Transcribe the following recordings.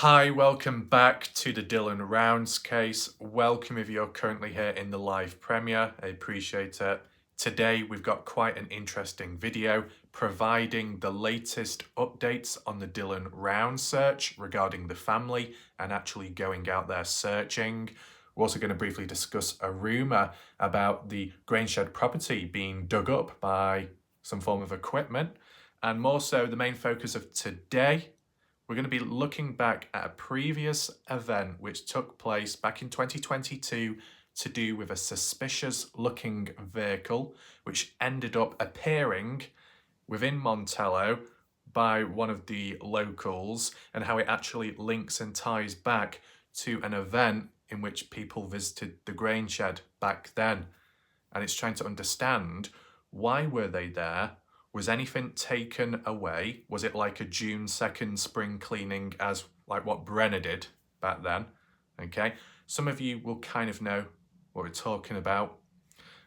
Hi, welcome back to the Dylan Rounds case. Welcome if you're currently here in the live premiere. I appreciate it. Today we've got quite an interesting video providing the latest updates on the Dylan Rounds search regarding the family and actually going out there searching. We're also going to briefly discuss a rumour about the Grainshed property being dug up by some form of equipment. And more so, the main focus of today, we're going to be looking back at a previous event which took place back in 2022 to do with a suspicious looking vehicle which ended up appearing within Montello by one of the locals, and how it actually links and ties back to an event in which people visited the grain shed back then. And it's trying to understand, why were they there? Was anything taken away? Was it like a June 2nd spring cleaning as like what Brenner did back then? Okay, some of you will kind of know what we're talking about.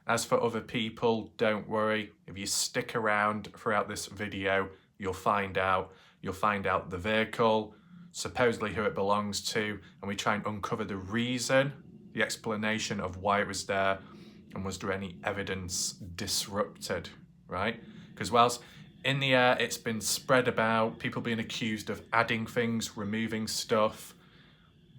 As for other people, don't worry. If you stick around throughout this video, you'll find out the vehicle, supposedly who it belongs to, and we try and uncover the reason, the explanation of why it was there, and was there any evidence disrupted, right? Because whilst in the air it's been spread about, people being accused of adding things, removing stuff,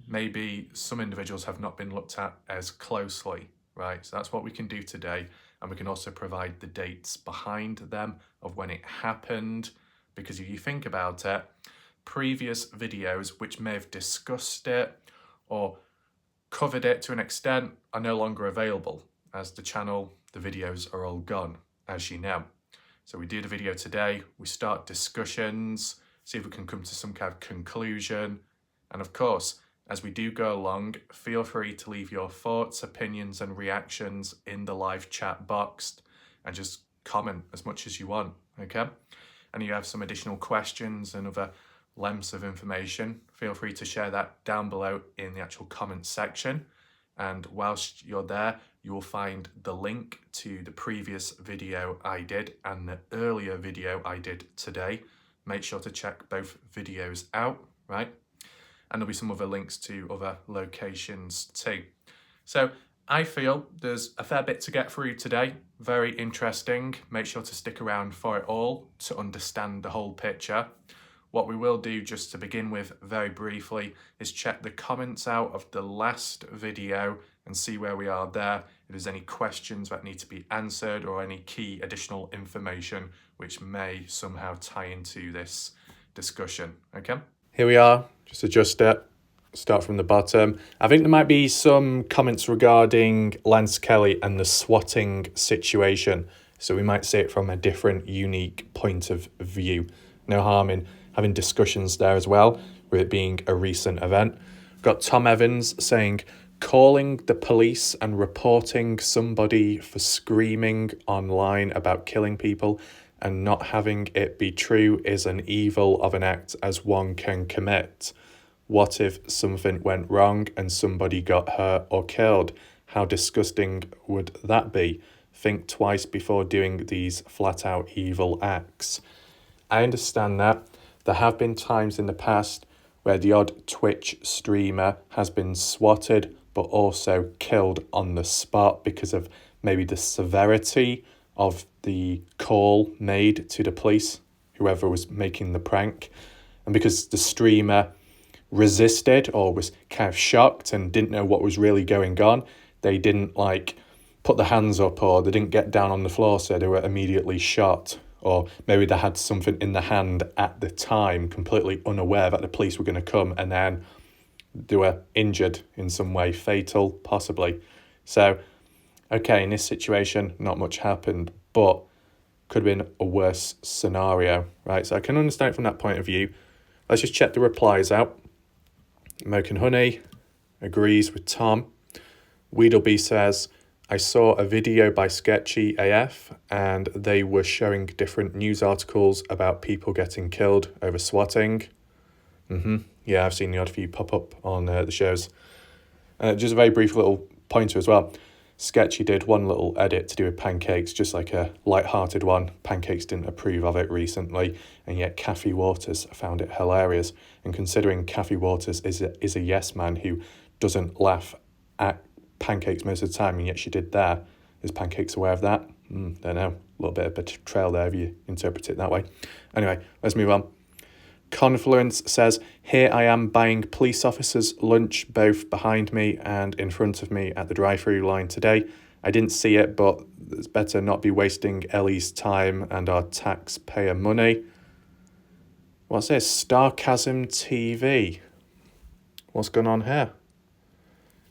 maybe some individuals have not been looked at as closely, right? So that's what we can do today. And we can also provide the dates behind them of when it happened. Because if you think about it, previous videos which may have discussed it or covered it to an extent are no longer available, as the channel, the videos are all gone, as you know. So we do the video today, we start discussions, see if we can come to some kind of conclusion. And of course, as we do go along, feel free to leave your thoughts, opinions and reactions in the live chat box, and just comment as much as you want, okay? And if you have some additional questions and other lengths of information, feel free to share that down below in the actual comment section. And whilst you're there, you will find the link to the previous video I did and the earlier video I did today. Make sure to check both videos out, right? And there'll be some other links to other locations too. So I feel there's a fair bit to get through today. Very interesting. Make sure to stick around for it all to understand the whole picture. What we will do, just to begin with very briefly, is check the comments out of the last video and see where we are there. If there's any questions that need to be answered or any key additional information which may somehow tie into this discussion, okay? Here we are, just adjust it, start from the bottom. I think there might be some comments regarding Lance Kelly and the swatting situation. So we might see it from a different, unique point of view. No harm in having discussions there as well, with it being a recent event. We've got Tom Evans saying, calling the police and reporting somebody for screaming online about killing people and not having it be true is an evil of an act as one can commit. What if something went wrong and somebody got hurt or killed? How disgusting would that be? Think twice before doing these flat out evil acts. I understand that. There have been times in the past where the odd Twitch streamer has been swatted but also killed on the spot because of maybe the severity of the call made to the police, whoever was making the prank. And because the streamer resisted or was kind of shocked and didn't know what was really going on, they didn't like put their hands up or they didn't get down on the floor, so they were immediately shot. Or maybe they had something in the hand at the time, completely unaware that the police were going to come, and then they were injured in some way, fatal, possibly. So, okay, in this situation, not much happened, but could have been a worse scenario, right? So I can understand it from that point of view. Let's just check the replies out. American Honey agrees with Tom. Weedleby says, I saw a video by Sketchy AF and they were showing different news articles about people getting killed over swatting. Yeah, I've seen the odd few pop up on the shows. Just a very brief little pointer as well. Sketchy did one little edit to do with pancakes, just like a light-hearted one. Pancakes didn't approve of it recently, and yet Kathy Waters found it hilarious. And considering Kathy Waters is a yes man who doesn't laugh at pancakes most of the time, and yet she did there, is Pancakes aware of that? Don't know. A little bit of betrayal there if you interpret it that way. Anyway, let's move on. Confluence says, here I am buying police officers lunch both behind me and in front of me at the drive-through line today. I didn't see it, but it's better not be wasting Ellie's time and our taxpayer money. What's this? Sarcasm TV. What's going on here?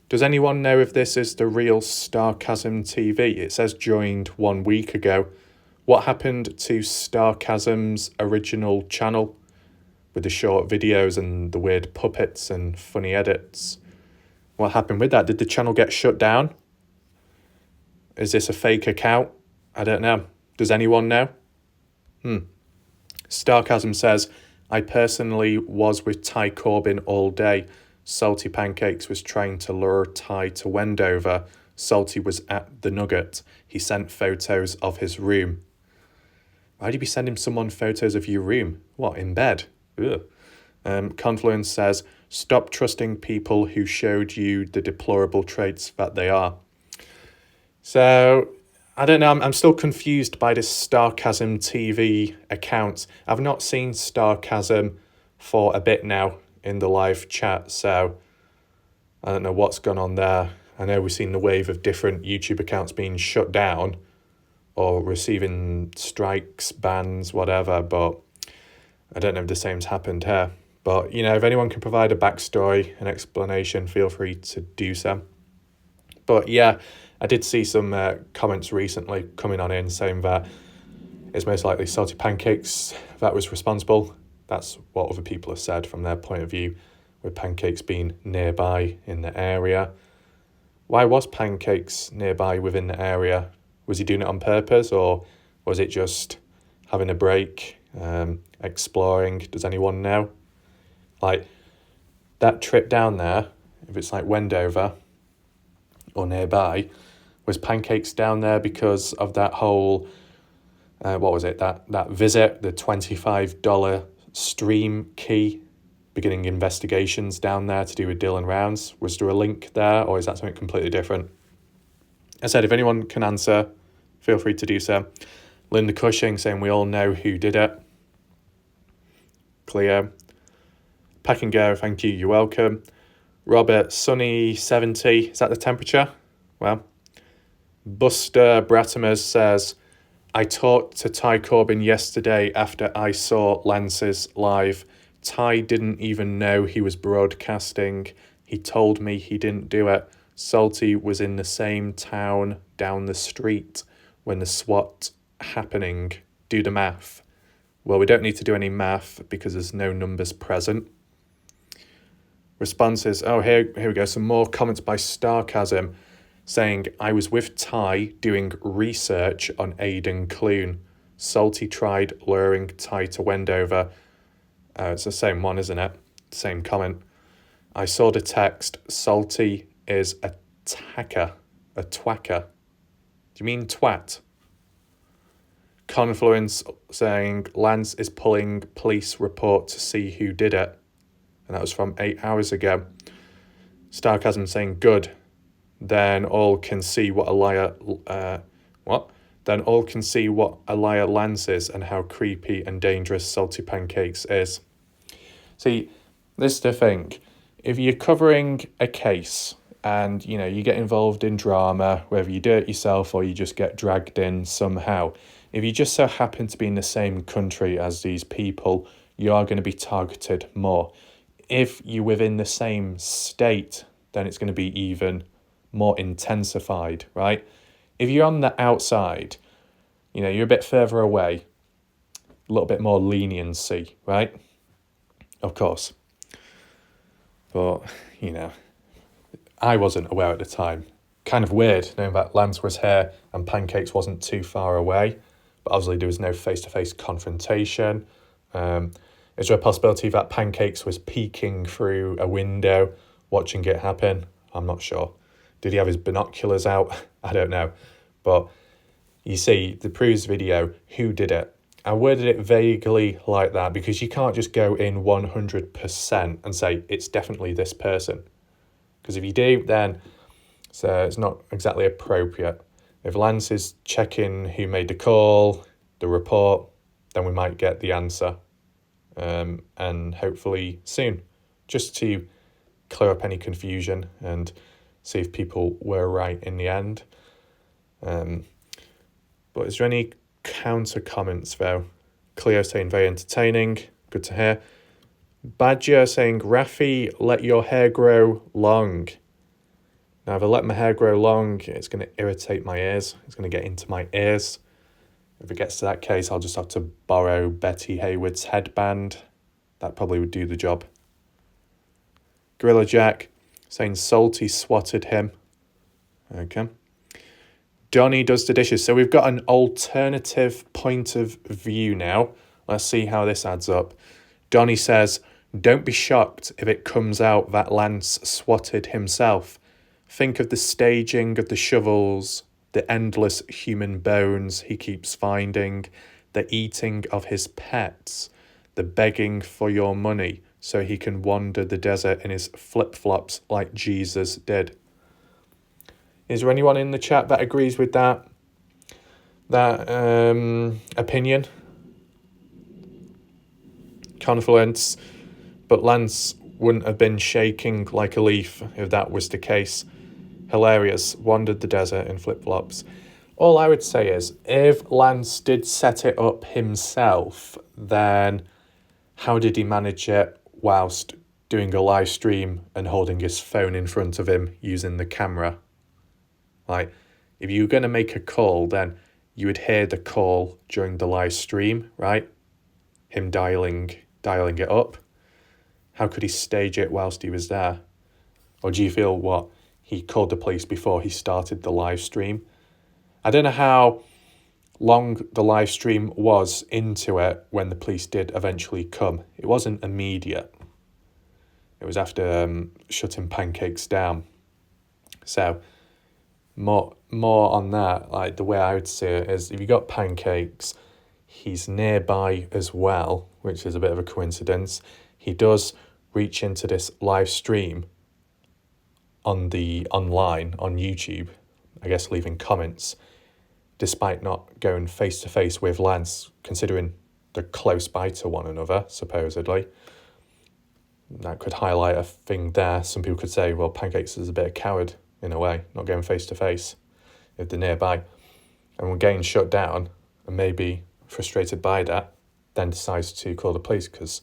Does anyone know if this is the real Sarcasm TV? It says joined 1 week ago. What happened to Sarcasm's original channel with the short videos and the weird puppets and funny edits? What happened with that? Did the channel get shut down? Is this a fake account? I don't know. Does anyone know? Sarcasm says, I personally was with Ty Corbyn all day. Salty Pancakes was trying to lure Ty to Wendover. Salty was at the Nugget. He sent photos of his room. Why'd you be sending someone photos of your room? What, in bed? Ugh. Confluence says, stop trusting people who showed you the deplorable traits that they are. So, I don't know, I'm still confused by this Sarcasm TV account. I've not seen Sarcasm for a bit now in the live chat, so I don't know what's gone on there. I know we've seen the wave of different YouTube accounts being shut down or receiving strikes, bans, whatever, but I don't know if the same's happened here. But, you know, if anyone can provide a backstory, an explanation, feel free to do so. But yeah, I did see some comments recently coming on in saying that it's most likely Salty Pancakes that was responsible. That's what other people have said from their point of view, with Pancakes being nearby in the area. Why was Pancakes nearby within the area? Was he doing it on purpose, or was it just having a break, exploring? Does anyone know? Like, that trip down there, if it's like Wendover or nearby, was Pancakes down there because of that whole, what was it, that visit, the $25 stream key, beginning investigations down there to do with Dylan Rounds? Was there a link there, or is that something completely different? I said, if anyone can answer, feel free to do so. Linda Cushing saying we all know who did it. Cleo. Pack and Go, thank you, you're welcome. Robert, sunny 70, is that the temperature? Well, Buster Bratimers says, I talked to Ty Corbyn yesterday after I saw Lance's live. Ty didn't even know he was broadcasting. He told me he didn't do it. Salty was in the same town down the street when the SWAT happening. Do the math. Well, we don't need to do any math because there's no numbers present. Responses. Oh, here we go. Some more comments by Sarcasm saying, I was with Ty doing research on Aidan Clune. Salty tried luring Ty to Wendover. It's the same one, isn't it? Same comment. I saw the text, Salty is a tacker, a twacker. Do you mean twat? Confluence saying, Lance is pulling police report to see who did it. And that was from 8 hours ago. Sarcasm saying, good. Then all can see what a liar... Then all can see what a liar Lance is and how creepy and dangerous Salty Pancakes is. See, this is the thing. If you're covering a case and, you know, you get involved in drama, whether you do it yourself or you just get dragged in somehow, if you just so happen to be in the same country as these people, you are going to be targeted more. If you're within the same state, then it's going to be even more intensified, right? If you're on the outside, you know, you're a bit further away, a little bit more leniency, right? Of course. But, you know, I wasn't aware at the time. Kind of weird knowing that Lance was here and Pancakes wasn't too far away. But obviously there was no face-to-face confrontation. Is there a possibility that Pancakes was peeking through a window, watching it happen? I'm not sure. Did he have his binoculars out? I don't know. But you see, the proves video, who did it? I worded it vaguely like that because you can't just go in 100% and say it's definitely this person. Because if you do, then it's not exactly appropriate. If Lance is checking who made the call, the report, then we might get the answer. And hopefully soon, just to clear up any confusion and see if people were right in the end. But is there any counter comments though? Cleo saying very entertaining, good to hear. Badger saying, Rafi, let your hair grow long. Now if I let my hair grow long, it's going to irritate my ears. It's going to get into my ears. If it gets to that case, I'll just have to borrow Betty Haywood's headband. That probably would do the job. Gorilla Jack saying Salty swatted him. Okay. Donnie does the dishes. So we've got an alternative point of view now. Let's see how this adds up. Donnie says, don't be shocked if it comes out that Lance swatted himself. Think of the staging of the shovels, the endless human bones he keeps finding, the eating of his pets, the begging for your money so he can wander the desert in his flip-flops like Jesus did. Is there anyone in the chat that agrees with that opinion? Confluence, but Lance wouldn't have been shaking like a leaf if that was the case. Hilarious, wandered the desert in flip-flops. All I would say is, if Lance did set it up himself, then how did he manage it whilst doing a live stream and holding his phone in front of him using the camera? Like, if you were going to make a call, then you would hear the call during the live stream, right? Him dialing it up. How could he stage it whilst he was there? Or do you feel he called the police before he started the live stream? I don't know how long the live stream was into it when the police did eventually come. It wasn't immediate. It was after shutting Pancakes down. So more on that, like the way I would see it is, if you got Pancakes, he's nearby as well, which is a bit of a coincidence. He does reach into this live stream online on YouTube, I guess leaving comments, despite not going face to face with Lance, considering they're close by to one another, supposedly. That could highlight a thing there. Some people could say, well, Pancakes is a bit of a coward in a way, not going face to face if they're nearby. And when getting shut down, and maybe frustrated by that, then decides to call the police because,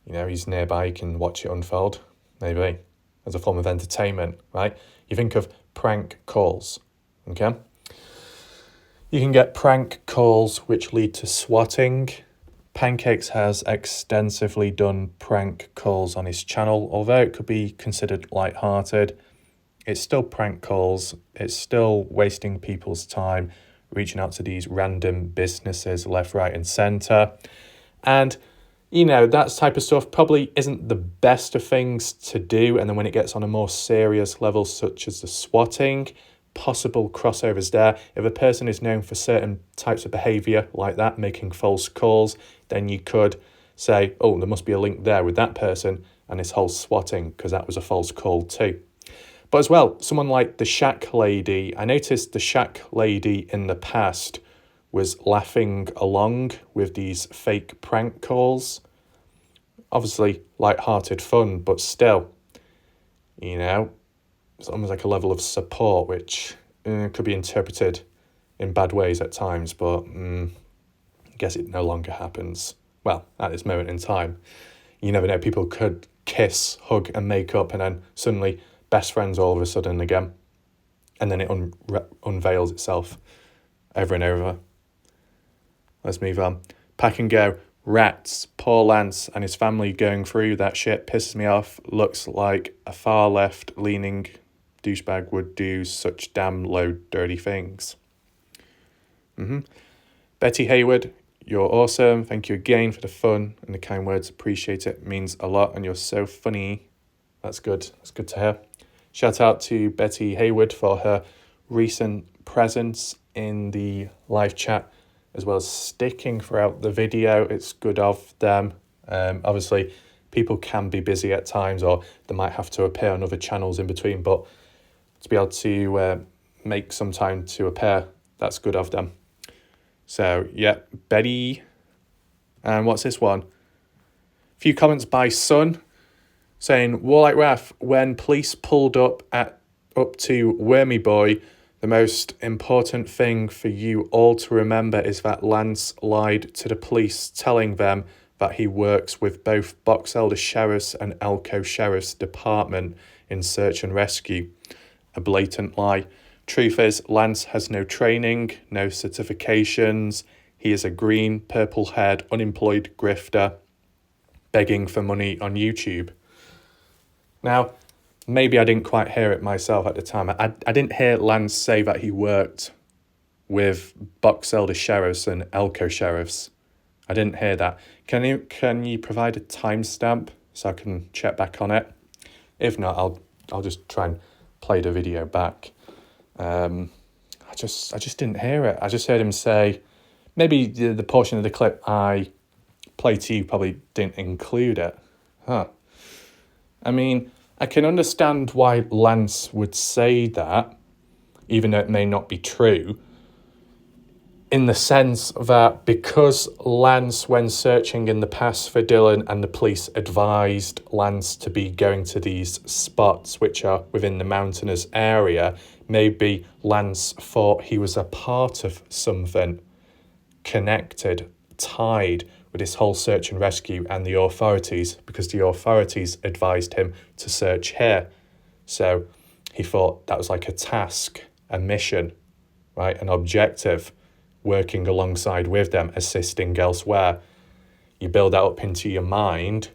he's nearby, he can watch it unfold, maybe, as a form of entertainment, right? You think of prank calls, okay? You can get prank calls which lead to swatting. Pancakes has extensively done prank calls on his channel, although it could be considered light-hearted. It's still prank calls. It's still wasting people's time, reaching out to these random businesses left, right, and centre. And, that type of stuff probably isn't the best of things to do. And then when it gets on a more serious level, such as the swatting, possible crossovers there. If a person is known for certain types of behaviour like that, making false calls, then you could say, oh, there must be a link there with that person and this whole swatting, because that was a false call too. But as well, someone like the Shack Lady, I noticed the Shack Lady in the past was laughing along with these fake prank calls. Obviously, light-hearted fun, but still, it's almost like a level of support, which could be interpreted in bad ways at times, but I guess it no longer happens. Well, at this moment in time, you never know, people could kiss, hug, and make up, and then suddenly best friends all of a sudden again, and then it unveils itself over and over. Let's move on. Pack and go. Rats. Poor Lance and his family going through that shit pisses me off. Looks like a far left leaning douchebag would do such damn low dirty things. Betty Haywood, you're awesome. Thank you again for the fun and the kind words. Appreciate it. Means a lot, and you're so funny. That's good. That's good to hear. Shout out to Betty Hayward for her recent presence in the live chat, as well as sticking throughout the video. It's good of them. Obviously, people can be busy at times, or they might have to appear on other channels in between, but to be able to make some time to appear, that's good of them. So, yeah, Betty. And what's this one? A few comments by Sun saying, Warlike Raf, when police pulled up to Wormy Boy, the most important thing for you all to remember is that Lance lied to the police, telling them that he works with both Box Elder Sheriff's and Elko Sheriff's Department in search and rescue. A blatant lie. Truth is, Lance has no training, no certifications. He is a green, purple-haired, unemployed grifter begging for money on YouTube. Now, maybe I didn't quite hear it myself at the time. I didn't hear Lance say that he worked with Box Elder Sheriffs and Elko Sheriffs. I didn't hear that. Can you provide a timestamp so I can check back on it? If not, I'll just try and play the video back. I just didn't hear it. I just heard him say, maybe the portion of the clip I played to you probably didn't include it. I mean, I can understand why Lance would say that, even though it may not be true, in the sense that because Lance, when searching in the past for Dylan, and the police advised Lance to be going to these spots which are within the mountainous area, maybe Lance thought he was a part of something connected, tied with this whole search and rescue and the authorities, because the authorities advised him to search here. So he thought that was like a task, a mission, right? An objective, working alongside with them, assisting elsewhere. You build that up into your mind,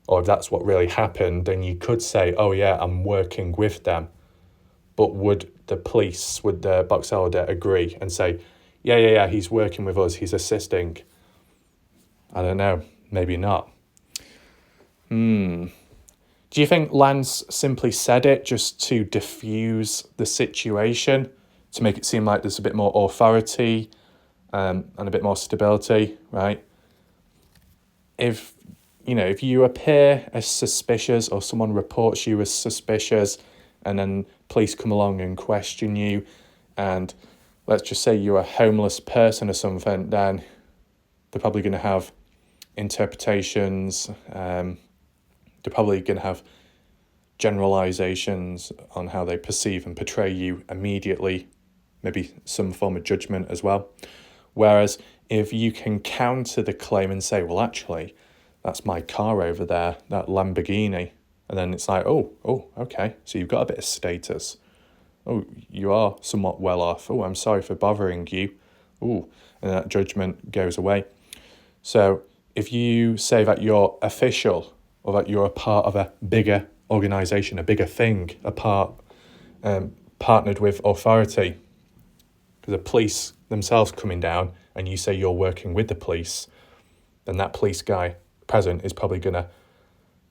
or if that's what really happened, then you could say, oh yeah, I'm working with them. But would the police, would the Box Elder agree and say, yeah, he's working with us, he's assisting? I don't know, maybe not. Do you think Lance simply said it just to diffuse the situation, to make it seem like there's a bit more authority and a bit more stability, right? If you appear as suspicious, or someone reports you as suspicious, and then police come along and question you, and let's just say you're a homeless person or something, then they're probably going to have interpretations, they're probably going to have generalizations on how they perceive and portray you immediately, maybe some form of judgment as well. Whereas if you can counter the claim and say, well, actually, that's my car over there, that Lamborghini, and then it's like, oh, okay, so you've got a bit of status. Oh, you are somewhat well off. Oh, I'm sorry for bothering you. Oh, and that judgment goes away. So if you say that you're official, or that you're a part of a bigger organisation, a bigger thing, partnered with authority, because the police themselves coming down, and you say you're working with the police, then that police guy present is probably going to,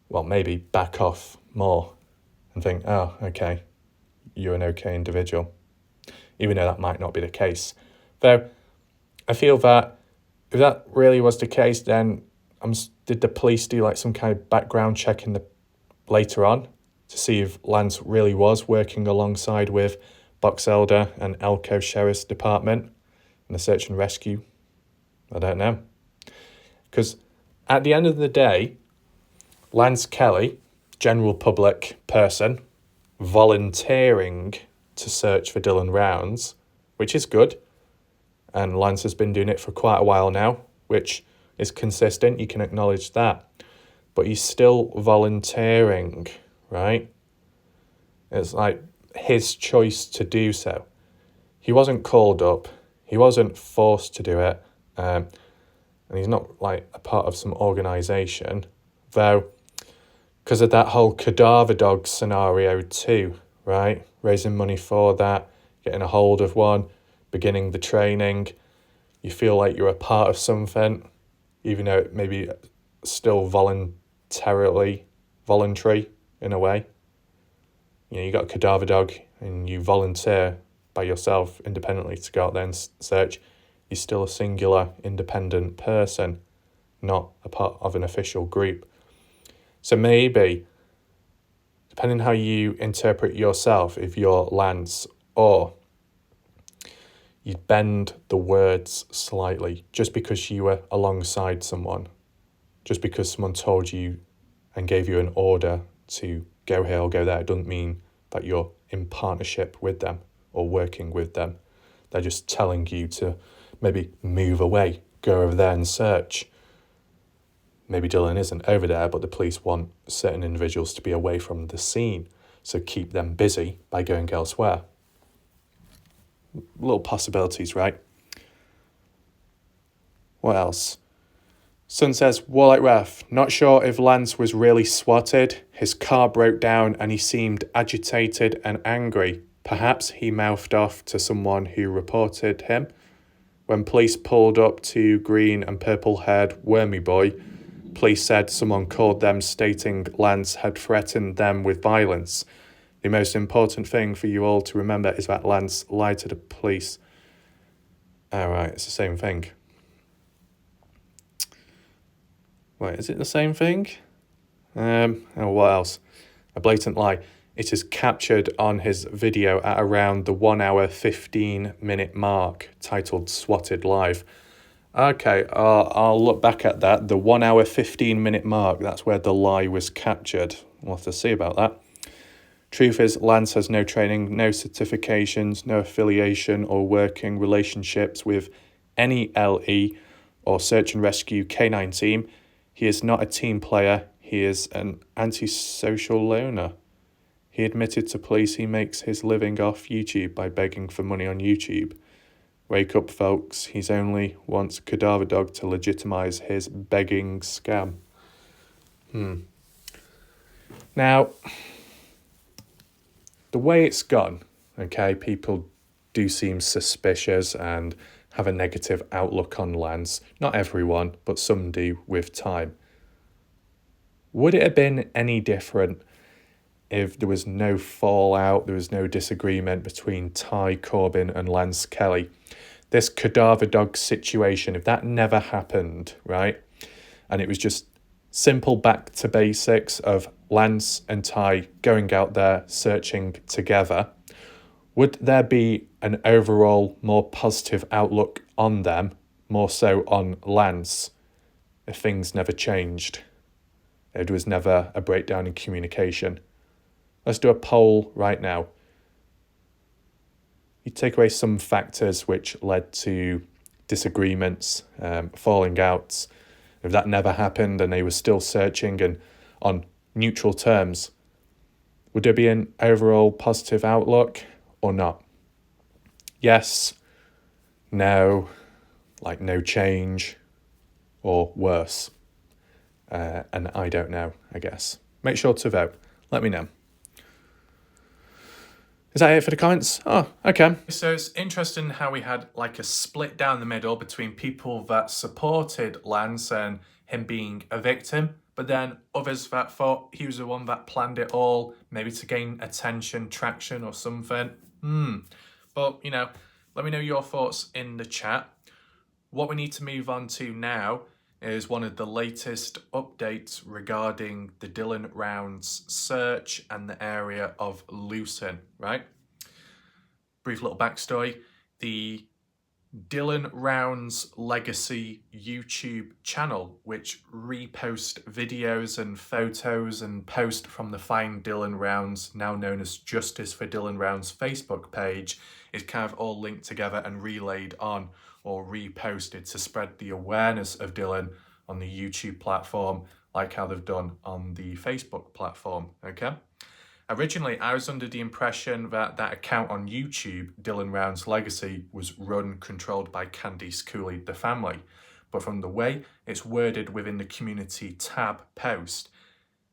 well, maybe back off more and think, oh, okay, you're an okay individual, even though that might not be the case. Though I feel that if that really was the case, then did the police do like some kind of background check later on to see if Lance really was working alongside with Box Elder and Elko Sheriff's Department in the search and rescue? I don't know. Because at the end of the day, Lance Kelly, general public person, volunteering to search for Dylan Rounds, which is good. And Lance has been doing it for quite a while now, which is consistent. You can acknowledge that. But he's still volunteering, right? It's like his choice to do so. He wasn't called up. He wasn't forced to do it. And he's not like a part of some organisation. Though, because of that whole cadaver dog scenario too, right? Raising money for that, getting a hold of one, beginning the training, you feel like you're a part of something, even though it may be still voluntary in a way. You know, you got a cadaver dog and you volunteer by yourself independently to go out there and search, you're still a singular independent person, not a part of an official group. So maybe, depending how you interpret yourself, if you're Lance, or you bend the words slightly just because you were alongside someone, just because someone told you and gave you an order to go here or go there, it doesn't mean that you're in partnership with them or working with them. They're just telling you to maybe move away, go over there and search. Maybe Dylan isn't over there, but the police want certain individuals to be away from the scene, so keep them busy by going elsewhere. Little possibilities, right? What else? Sun says, Warlike Ref, not sure if Lance was really swatted. His car broke down and he seemed agitated and angry. Perhaps he mouthed off to someone who reported him. When police pulled up to green and purple-haired Wormy Boy, police said someone called them stating Lance had threatened them with violence. The most important thing for you all to remember is that Lance lied to the police. Oh, right, it's the same thing. Wait, is it the same thing? What else? A blatant lie. It is captured on his video at around the 1 hour 15-minute mark, titled Swatted Live. Okay, I'll look back at that. The 1 hour 15-minute mark, that's where the lie was captured. We'll have to see about that. Truth is, Lance has no training, no certifications, no affiliation or working relationships with any LE or search and rescue K9 team. He is not a team player. He is an antisocial loner. He admitted to police he makes his living off YouTube by begging for money on YouTube. Wake up, folks. He's only wants cadaver dog to legitimize his begging scam. Now, the way it's gone, okay, people do seem suspicious and have a negative outlook on Lance. Not everyone, but some do with time. Would it have been any different if there was no fallout, there was no disagreement between Ty Corbin and Lance Kelly? This cadaver dog situation, if that never happened, right, and it was just simple back to basics of Lance and Ty going out there searching together, would there be an overall more positive outlook on them, more so on Lance, if things never changed? If there was never a breakdown in communication? Let's do a poll right now. You take away some factors which led to disagreements, falling outs. If that never happened and they were still searching and on neutral terms, would there be an overall positive outlook or not? Yes, no, like no change, or worse. And I don't know, I guess. Make sure to vote. Let me know. Is that it for the comments? Oh, okay. So it's interesting how we had like a split down the middle between people that supported Lance and him being a victim, but then others that thought he was the one that planned it all, maybe to gain attention, traction or something. But, you know, let me know your thoughts in the chat. What we need to move on to now is one of the latest updates regarding the Dylan Rounds search and the area of Lucin, right? Brief little backstory. The Dylan Rounds Legacy YouTube channel, which repost videos and photos and post from the Find Dylan Rounds, now known as Justice for Dylan Rounds Facebook page, is kind of all linked together and relayed on or reposted to spread the awareness of Dylan on the YouTube platform, like how they've done on the Facebook platform, okay? Originally, I was under the impression that that account on YouTube, Dylan Rounds Legacy, was run, controlled by Candice Cooley, the family. But from the way it's worded within the community tab post,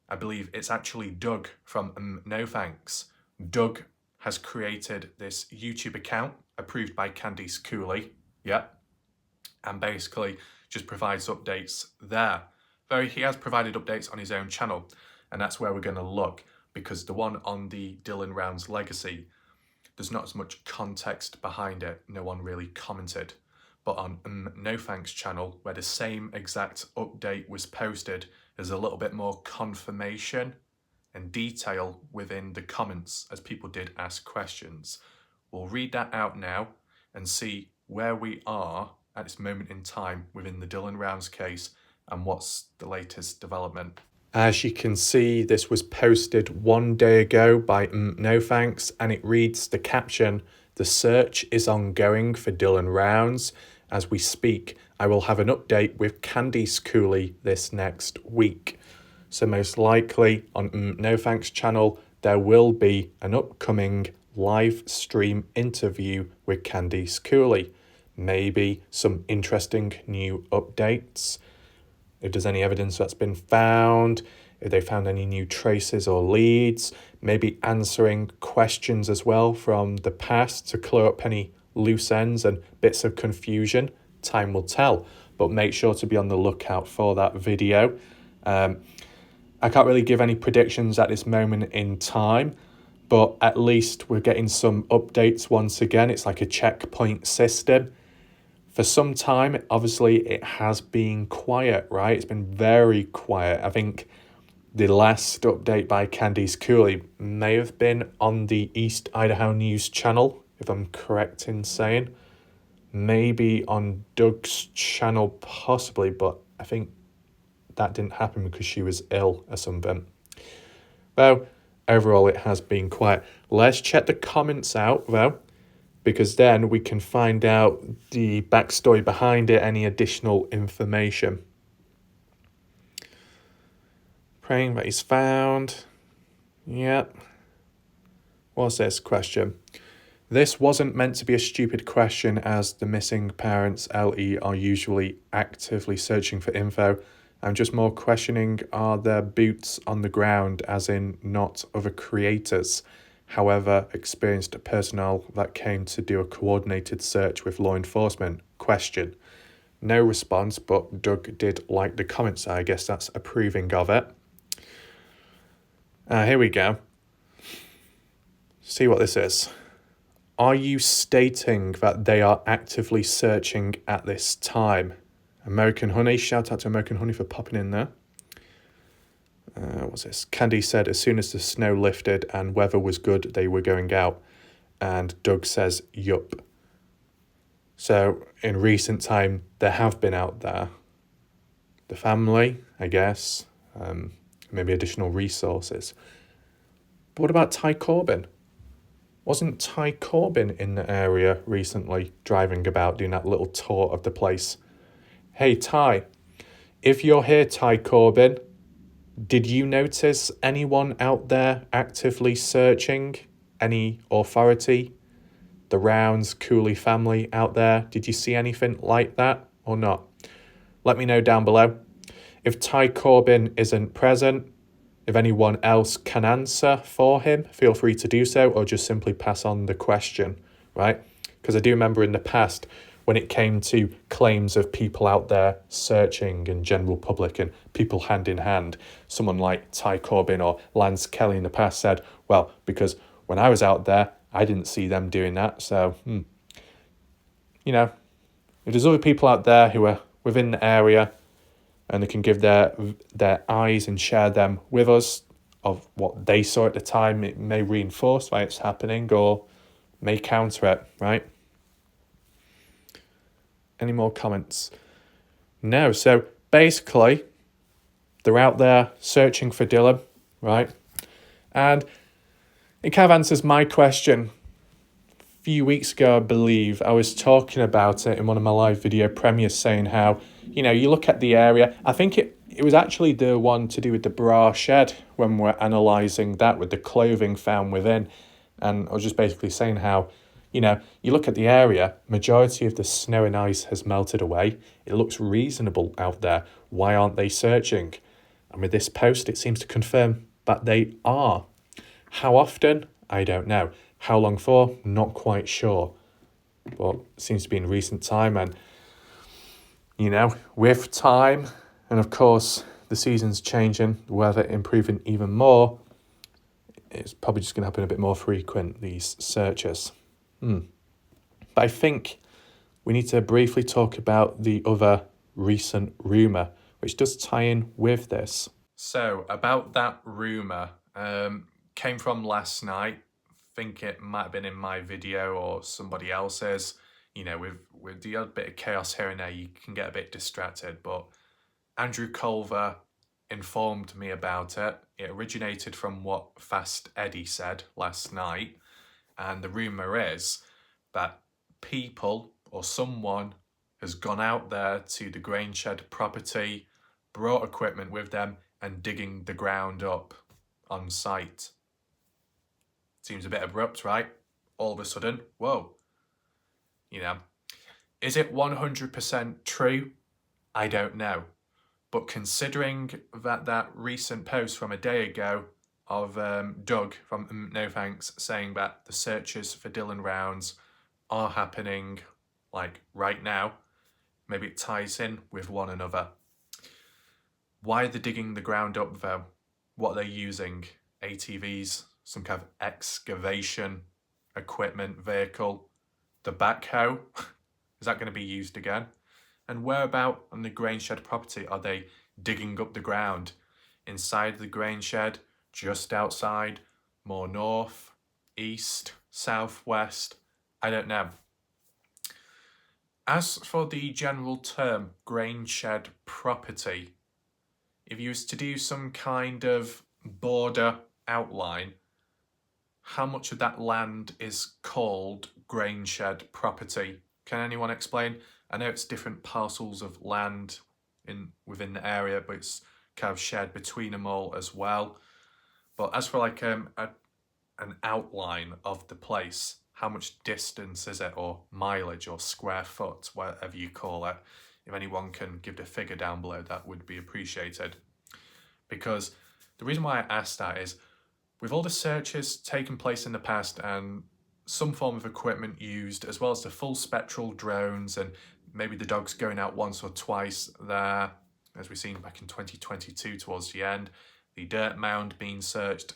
I believe it's actually Doug from No Thanks. Doug has created this YouTube account approved by Candice Cooley, and basically just provides updates there. Though he has provided updates on his own channel, and that's where we're going to look. because the one on the Dylan Rounds Legacy, there's not as much context behind it. No one really commented. But on No Thanks channel, where the same exact update was posted, there's a little bit more confirmation and detail within the comments as people did ask questions. We'll read that out now and see where we are at this moment in time within the Dylan Rounds case and what's the latest development. As you can see, this was posted 1 day ago by No Thanks, and it reads the caption, "The search is ongoing for Dylan Rounds. As we speak, I will have an update with Candice Cooley this next week." So most likely on No Thanks channel, there will be an upcoming live stream interview with Candice Cooley. Maybe some interesting new updates. If there's any evidence that's been found, if they found any new traces or leads, maybe answering questions as well from the past to clear up any loose ends and bits of confusion. Time will tell, but make sure to be on the lookout for that video. I can't really give any predictions at this moment in time, but at least we're getting some updates once again. It's like a checkpoint system. For some time, obviously, it has been quiet, right? It's been very quiet. I think the last update by Candice Cooley may have been on the East Idaho News channel, if I'm correct in saying. Maybe on Doug's channel, possibly, but I think that didn't happen because she was ill or something. Well, overall, it has been quiet. Let's check the comments out, though, because then we can find out the backstory behind it, any additional information. Praying that he's found. Yep. What's this question? This wasn't meant to be a stupid question, as the missing parents, LE, are usually actively searching for info. I'm just more questioning, are there boots on the ground, as in not other creators? However, experienced personnel that came to do a coordinated search with law enforcement? Question. No response, but Doug did like the comments. I guess that's approving of it. Here we go. See what this is. Are you stating that they are actively searching at this time? American Honey, shout out to American Honey for popping in there. What's this? Candy said as soon as the snow lifted and weather was good, they were going out. And Doug says, yup. So in recent time, they have been out there. The family, I guess, maybe additional resources. But what about Ty Corbin? Wasn't Ty Corbin in the area recently, driving about, doing that little tour of the place? Hey, Ty, if you're here, Ty Corbin, did you notice anyone out there actively searching? Any authority? The Rounds, Cooley family out there? Did you see anything like that or not? Let me know down below. If Ty Corbin isn't present, if anyone else can answer for him, feel free to do so, or just simply pass on the question, right? Because I do remember in the past, when it came to claims of people out there searching in general public and people hand in hand, someone like Ty Corbin or Lance Kelly in the past said, well, because when I was out there, I didn't see them doing that. So, you know, if there's other people out there who are within the area and they can give their eyes and share them with us of what they saw at the time, it may reinforce why it's happening or may counter it, right? Any more comments? No. So basically, they're out there searching for Dylan, right? And it kind of answers my question. A few weeks ago, I believe, I was talking about it in one of my live video premieres, saying how, you know, you look at the area. I think it was actually the one to do with the bra shed when we're analysing that with the clothing found within. And I was just basically saying how, you know, you look at the area, majority of the snow and ice has melted away. It looks reasonable out there. Why aren't they searching? And with this post, it seems to confirm that they are. How often? I don't know. How long for? Not quite sure. But it seems to be in recent time. And, you know, with time, and of course, the season's changing, the weather improving even more, it's probably just going to happen a bit more frequent, these searches. But I think we need to briefly talk about the other recent rumour, which does tie in with this. So, about that rumour, came from last night. Think it might have been in my video or somebody else's. You know, with the odd bit of chaos here and there, you can get a bit distracted. But Andrew Culver informed me about it. It originated from what Fast Eddie said last night. And the rumour is that people or someone has gone out there to the Grainshed property, brought equipment with them, and digging the ground up on site. Seems a bit abrupt, right? All of a sudden, whoa. You know, is it 100% true? I don't know. But considering that recent post from a day ago of Doug from No Thanks saying that the searches for Dylan Rounds are happening like right now, maybe it ties in with one another. Why are they digging the ground up though? What are they using? ATVs, some kind of excavation equipment vehicle, the backhoe, is that going to be used again? And whereabout on the Grainshed property are they digging up the ground? Inside the Grainshed, just outside, more north, east, southwest, I don't know. As for the general term Grainshed property, if you was to do some kind of border outline, how much of that land is called Grainshed property? Can anyone explain? I know it's different parcels of land within the area, but it's kind of shared between them all as well. But as for like an outline of the place, how much distance is it, or mileage, or square foot, whatever you call it? If anyone can give the figure down below, that would be appreciated. Because the reason why I asked that is, with all the searches taking place in the past and some form of equipment used, as well as the full spectral drones and maybe the dogs going out once or twice there, as we've seen back in 2022 towards the end, the dirt mound being searched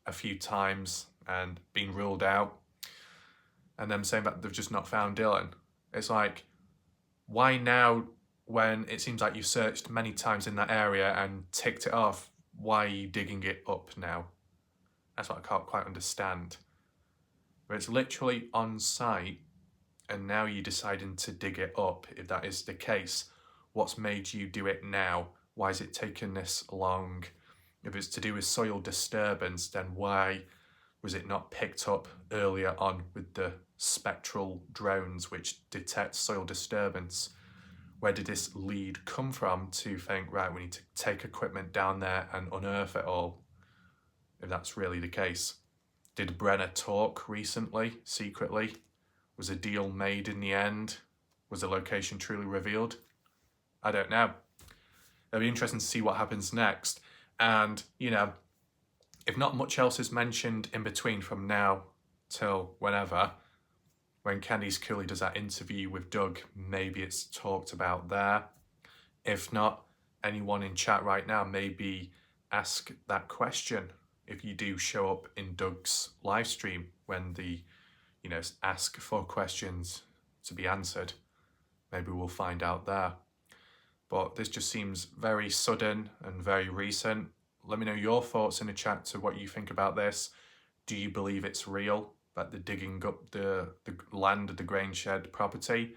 a few times and being ruled out, and them saying that they've just not found Dylan. It's like, why now when it seems like you've searched many times in that area and ticked it off? Why are you digging it up now? That's what I can't quite understand. Where it's literally on site and now you're deciding to dig it up. If that is the case, what's made you do it now? Why is it taking this long? If it's to do with soil disturbance, then why was it not picked up earlier on with the spectral drones which detect soil disturbance? Where did this lead come from to think, right, we need to take equipment down there and unearth it all? If that's really the case. Did Brenner talk recently, secretly? Was a deal made in the end? Was the location truly revealed? I don't know. It'll be interesting to see what happens next. And, you know, if not much else is mentioned in between from now till whenever, when Candice Cooley does that interview with Doug, maybe it's talked about there. If not, anyone in chat right now, maybe ask that question if you do show up in Doug's live stream when the, you know, ask for questions to be answered. Maybe we'll find out there. But this just seems very sudden and very recent. Let me know your thoughts in the chat to what you think about this. Do you believe it's real, that they're digging up the land of the Grainshed property?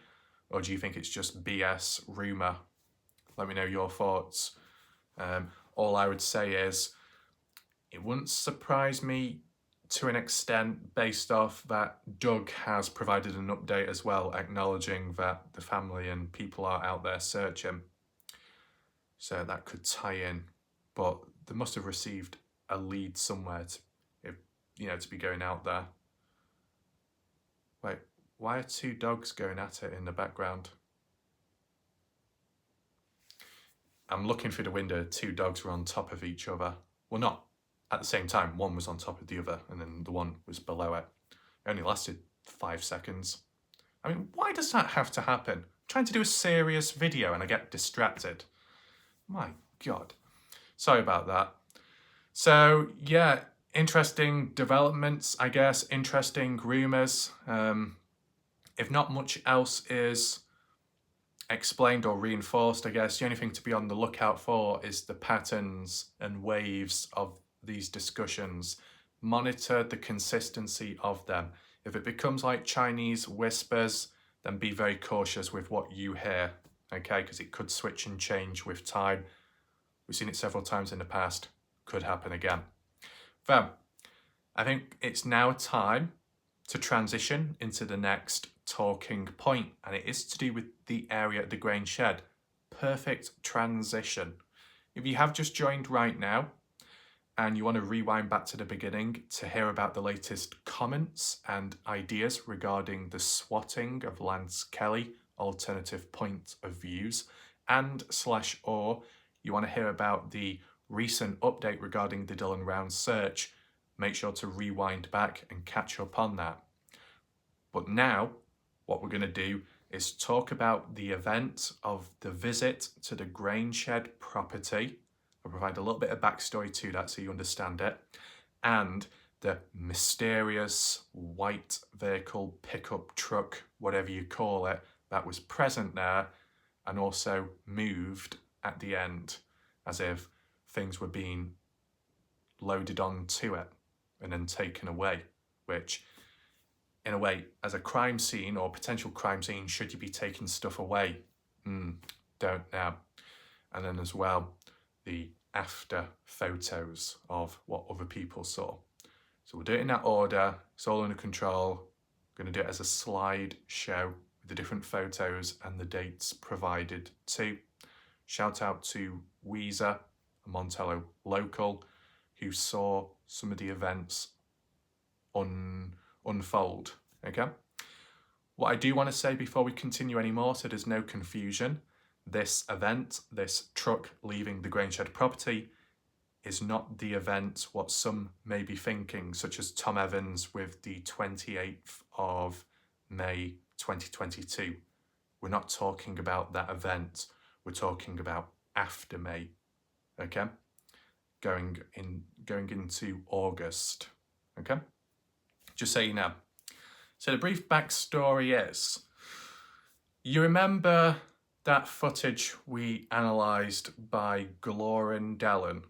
Or do you think it's just BS rumour? Let me know your thoughts. All I would say is, it wouldn't surprise me to an extent based off that Doug has provided an update as well, acknowledging that the family and people are out there searching. So that could tie in. But they must have received a lead somewhere to be going out there. Wait, why are two dogs going at it in the background? I'm looking through the window, two dogs were on top of each other. Well, not at the same time, one was on top of the other and then the one was below it. It only lasted 5 seconds. I mean, why does that have to happen? I'm trying to do a serious video and I get distracted. My God. Sorry about that. So, yeah, Interesting developments, I guess, interesting rumours. If not much else is explained or reinforced, I guess the only thing to be on the lookout for is the patterns and waves of these discussions. Monitor the consistency of them. If it becomes like Chinese whispers, then be very cautious with what you hear, okay? Because it could switch and change with time. We've seen it several times in the past. Could happen again. So, I think it's now time to transition into the next talking point, and it is to do with the area at the grain shed. Perfect transition. If you have just joined right now and you want to rewind back to the beginning to hear about the latest comments and ideas regarding the swatting of Lance Kelly, alternative point of views, and /or you want to hear about the recent update regarding the Dylan Round search, make sure to rewind back and catch up on that. But now, what we're going to do is talk about the event of the visit to the grain shed property. I'll provide a little bit of backstory to that so you understand it. And the mysterious white vehicle, pickup truck, whatever you call it, that was present there and also moved at the end as if things were being loaded onto it and then taken away, which in a way, as a crime scene or potential crime scene, should you be taking stuff away? Don't know. And then as well, the after photos of what other people saw. So we'll do it in that order. It's all under control. I'm going to do it as a slide show with the different photos and the dates provided too. Shout out to Weezer, a Montello local, who saw some of the events unfold, okay? What I do want to say before we continue anymore, so there's no confusion, this event, this truck leaving the grain shed property, is not the event what some may be thinking, such as Tom Evans with the 28th of May 2022. We're not talking about that event, we're talking about after May, okay? Going into August, okay? Just so you know. So the brief backstory is, you remember that footage we analysed by Glorin Dellen,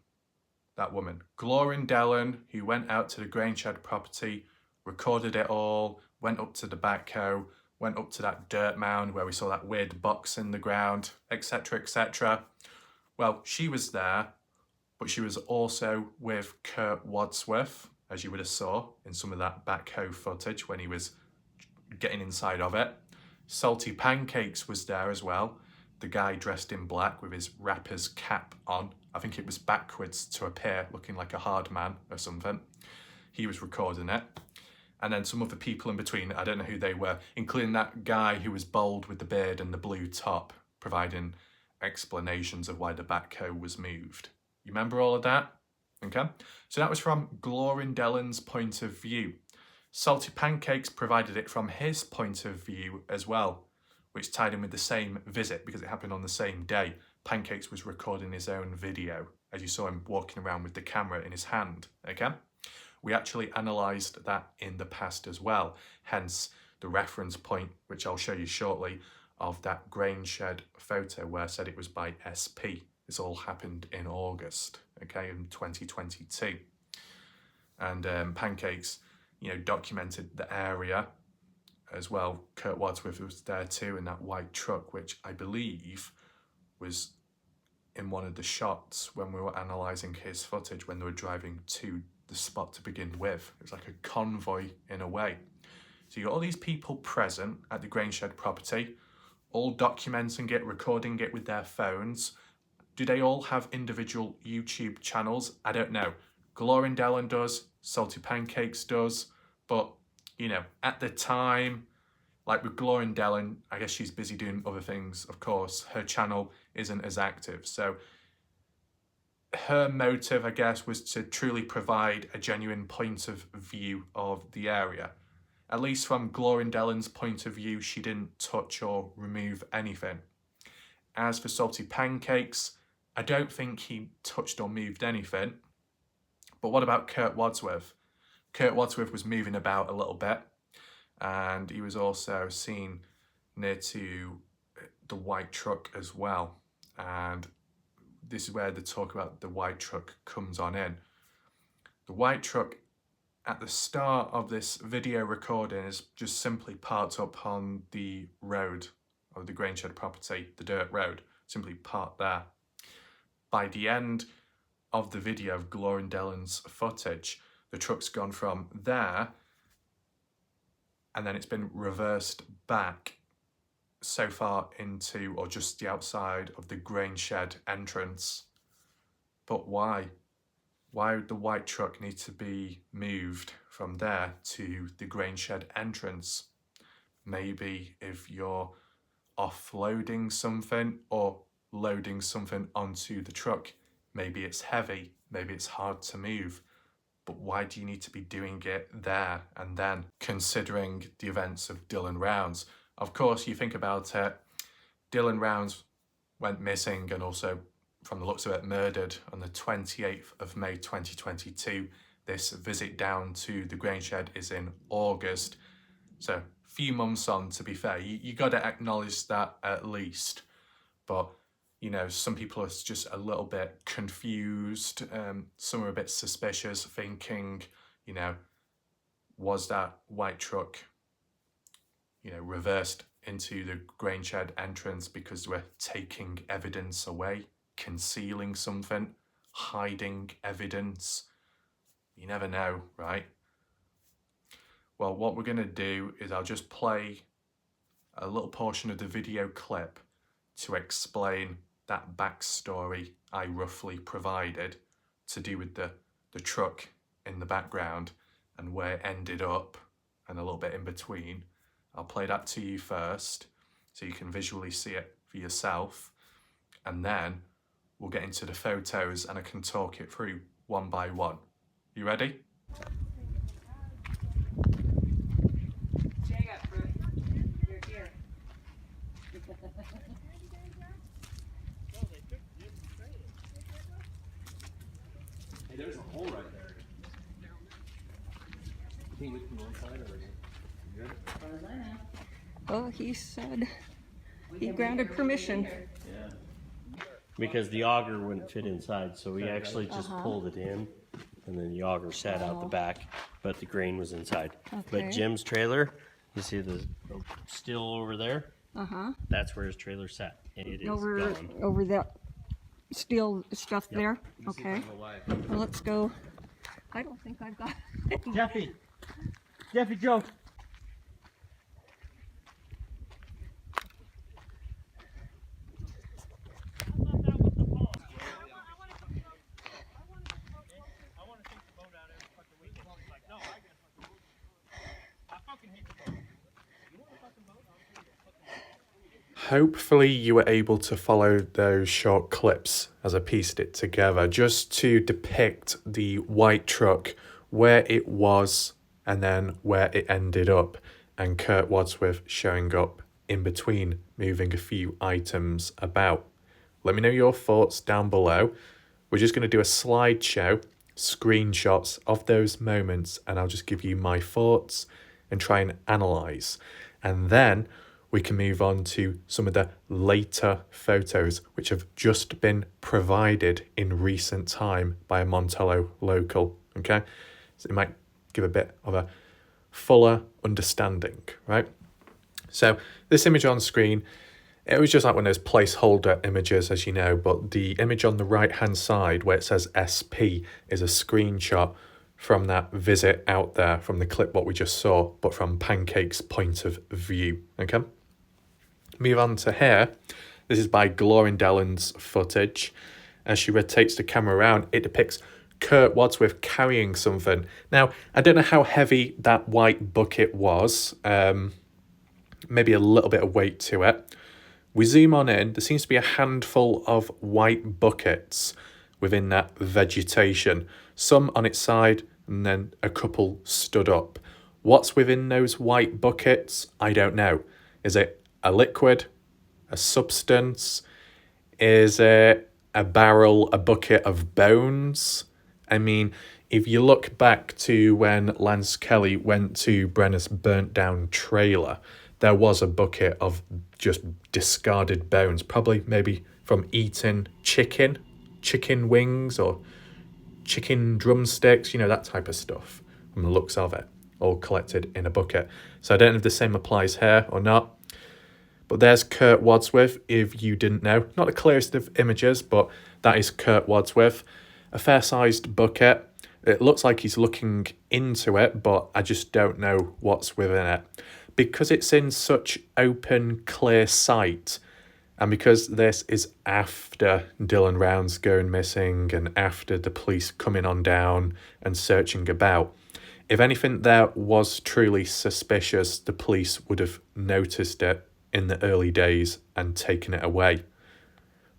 that woman. Glorin Dellen, who went out to the grain shed property, recorded it all, went up to the backhoe, went up to that dirt mound where we saw that weird box in the ground, etc, etc. Well, she was there, but she was also with Kurt Wadsworth, as you would have saw in some of that backhoe footage when he was getting inside of it. Salty Pancakes was there as well, the guy dressed in black with his rapper's cap on. I think it was backwards to appear, looking like a hard man or something. He was recording it. And then some other people in between, I don't know who they were, including that guy who was bald with the beard and the blue top, providing explanations of why the backhoe was moved. You remember all of that? Okay, so that was from Glorin Dellen's point of view. Salty Pancakes provided it from his point of view as well, which tied in with the same visit because it happened on the same day. Pancakes was recording his own video as you saw him walking around with the camera in his hand, okay? We actually analysed that in the past as well, hence the reference point, which I'll show you shortly, of that grain shed photo where I said it was by SP. This all happened in August, okay, in 2022. And Pancakes, documented the area as well. Kurt Wadsworth was there too in that white truck, which I believe was in one of the shots when we were analysing his footage when they were driving to the spot to begin with. It was like a convoy in a way. So you got all these people present at the grain shed property, all documenting it, recording it with their phones. Do they all have individual YouTube channels? I don't know. Glorin Dellen does, Salty Pancakes does, but, at the time, like with Glorin Dellen, I guess she's busy doing other things, of course. Her channel isn't as active. So her motive, I guess, was to truly provide a genuine point of view of the area. At least from Glorin Dellen's point of view, she didn't touch or remove anything. As for Salty Pancakes, I don't think he touched or moved anything, But what about Kurt Wadsworth? Kurt Wadsworth was moving about a little bit, and he was also seen near to the white truck as well. And this is where the talk about the white truck comes on in. The white truck at the start of this video recording is just simply parked up on the road of the Grainshed property, the dirt road, simply parked there. By the end of the video of Glorindellon's footage, the truck's gone from there and then it's been reversed back so far into, or just the outside of the Grainshed entrance. But why? Why would the white truck need to be moved from there to the Grainshed entrance? Maybe if you're offloading something or loading something onto the truck, maybe it's heavy, maybe it's hard to move. But why do you need to be doing it there and then, considering the events of Dylan Rounds? Of course, you think about it, Dylan Rounds went missing and also, from the looks of it, murdered on the 28th of May 2022. This visit down to the Grainshed is in August. So a few months on, to be fair. You got to acknowledge that at least. But, you know, some people are just a little bit confused. Some are a bit suspicious, thinking, you know, was that white truck, you know, reversed into the Grainshed entrance because we're taking evidence away, concealing something, hiding evidence? You never know, right? Well, what we're going to do is I'll just play a little portion of the video clip to explain that backstory I roughly provided to do with the truck in the background and where it ended up and a little bit in between. I'll play that to you first so you can visually see it for yourself, and then we'll get into the photos and I can talk it through one by one. You ready? Hey, there's a hole right there. You think we can go inside or you good? Well, he said he granted permission. Yeah. Because the auger wouldn't fit inside, so we actually just pulled it in, and then the auger sat out the back, but the grain was inside. Okay. But Jim's trailer, you see the still over there? That's where his trailer sat. And it is gone. Over that steel stuff there. You can see Okay. from the live. Well, let's go. I don't think I've got it. Jeffy Joe. Hopefully you were able to follow those short clips as I pieced it together, just to depict the white truck, where it was and then where it ended up, and Kurt Wadsworth showing up in between, moving a few items about. Let me know your thoughts down below. We're just going to do a slideshow, screenshots of those moments, and I'll just give you my thoughts and try and analyse. And then we can move on to some of the later photos which have just been provided in recent time by a Montello local, okay? So it might give a bit of a fuller understanding, right? So this image on screen, it was just like one of those placeholder images, as you know, but the image on the right-hand side where it says SP is a screenshot from that visit out there, from the clip what we just saw, but from Pancake's point of view, okay? Move on to here. This is by Glorindellon's footage. As she rotates the camera around, it depicts Kurt Wadsworth carrying something. Now, I don't know how heavy that white bucket was. Maybe a little bit of weight to it. We zoom on in. There seems to be a handful of white buckets within that vegetation. Some on its side and then a couple stood up. What's within those white buckets? I don't know. Is it a liquid, a substance? Is it a barrel, a bucket of bones? I mean, if you look back to when Lance Kelly went to Brenner's burnt down trailer, there was a bucket of just discarded bones, probably maybe from eating chicken wings or chicken drumsticks, you know, that type of stuff, from the looks of it, all collected in a bucket. So I don't know if the same applies here or not. But there's Kurt Wadsworth, if you didn't know. Not the clearest of images, but that is Kurt Wadsworth. A fair-sized bucket. It looks like he's looking into it, but I just don't know what's within it. Because it's in such open, clear sight, and because this is after Dylan Rounds going missing and after the police coming on down and searching about, if anything there was truly suspicious, the police would have noticed it in the early days and taken it away.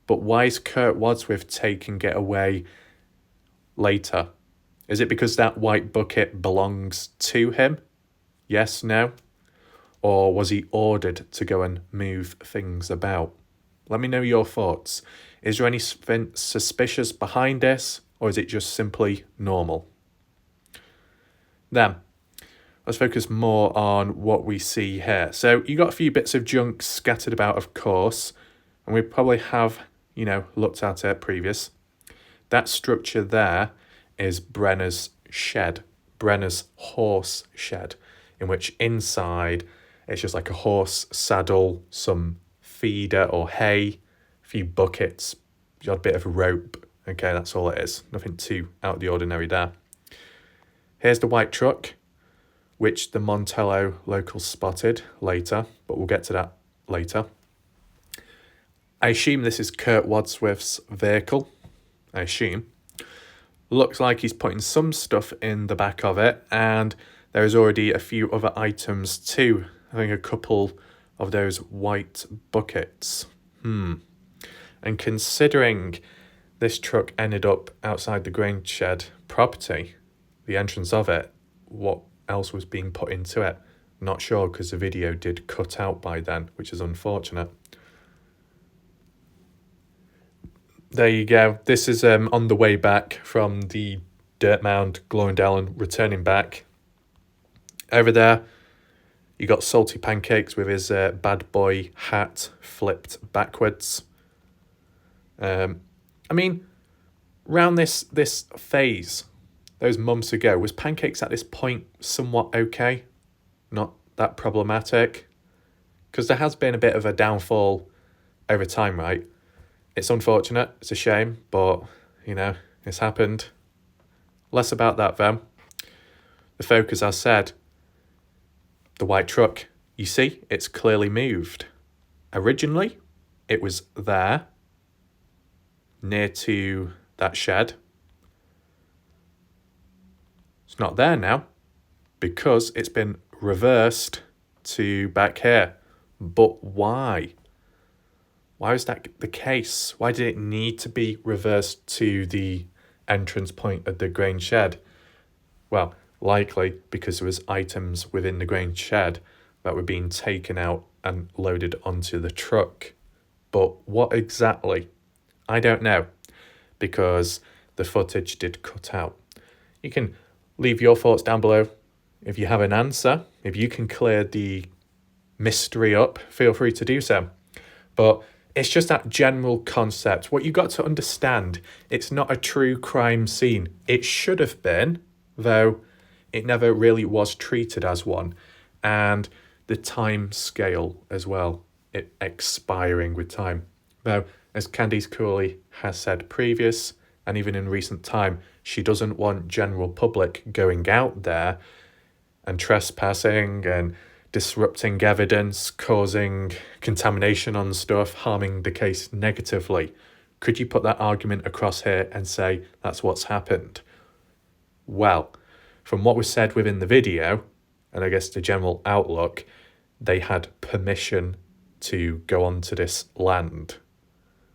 But why is Kurt Wadsworth taking it away later? Is it because that white bucket belongs to him? Yes, no? Or was he ordered to go and move things about? Let me know your thoughts. Is there anything suspicious behind this, or is it just simply normal? Then, let's focus more on what we see here. So you got a few bits of junk scattered about, of course, and we probably have, you know, looked at it previous. That structure there is Brenner's shed, Brenner's horse shed, in which inside it's just like a horse saddle, some feeder or hay, a few buckets, a bit of rope. Okay, that's all it is. Nothing too out of the ordinary there. Here's the white truck, which the Montello locals spotted later, but we'll get to that later. I assume this is Kurt Wadsworth's vehicle. I assume. Looks like he's putting some stuff in the back of it, and there is already a few other items too. I think a couple of those white buckets. And considering this truck ended up outside the grain shed property, the entrance of it, what else was being put into it? Not sure, because the video did cut out by then, which is unfortunate. There you go. This is on the way back from the dirt mound, Glendalen, returning back. Over there, you got Salty Pancakes with his bad boy hat flipped backwards. I mean, round this phase, those months ago, was Pancakes at this point somewhat okay? Not that problematic? Because there has been a bit of a downfall over time, right? It's unfortunate, it's a shame, but, you know, it's happened. Less about that, though. The focus, as said, the white truck. You see, it's clearly moved. Originally, it was there, near to that shed. It's not there now, because it's been reversed to back here. But why? Why is that the case? Why did it need to be reversed to the entrance point of the grain shed? Well, likely because there was items within the grain shed that were being taken out and loaded onto the truck. But what exactly? I don't know, because the footage did cut out. You can leave your thoughts down below. If you have an answer, if you can clear the mystery up, feel free to do so. But it's just that general concept. What you got to understand, it's not a true crime scene. It should have been, though it never really was treated as one. And the time scale as well, it expiring with time. Though, as Candice Cooley has said previous, and even in recent time, she doesn't want general public going out there and trespassing and disrupting evidence, causing contamination on stuff, harming the case negatively. Could you put that argument across here and say that's what's happened? Well, from what was said within the video, and I guess the general outlook, they had permission to go onto this land.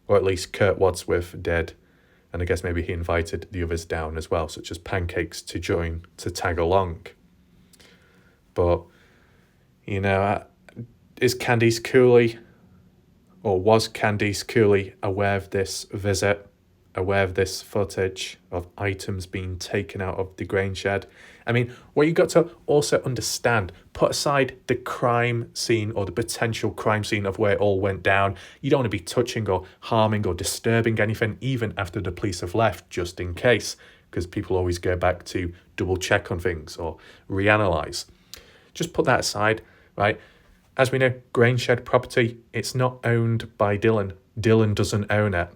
Or at least Kurt Wadsworth did. And I guess maybe he invited the others down as well, such as Pancakes, to join, to tag along. But, you know, is Candice Cooley, or was Candice Cooley aware of this visit? aware of this footage of items being taken out of the grain shed. I mean, what you got to also understand, put aside the crime scene or the potential crime scene of where it all went down. You don't want to be touching or harming or disturbing anything, even after the police have left, just in case, because people always go back to double check on things or reanalyze. Just put that aside, right? As we know, grain shed property, it's not owned by Dylan. Dylan doesn't own it.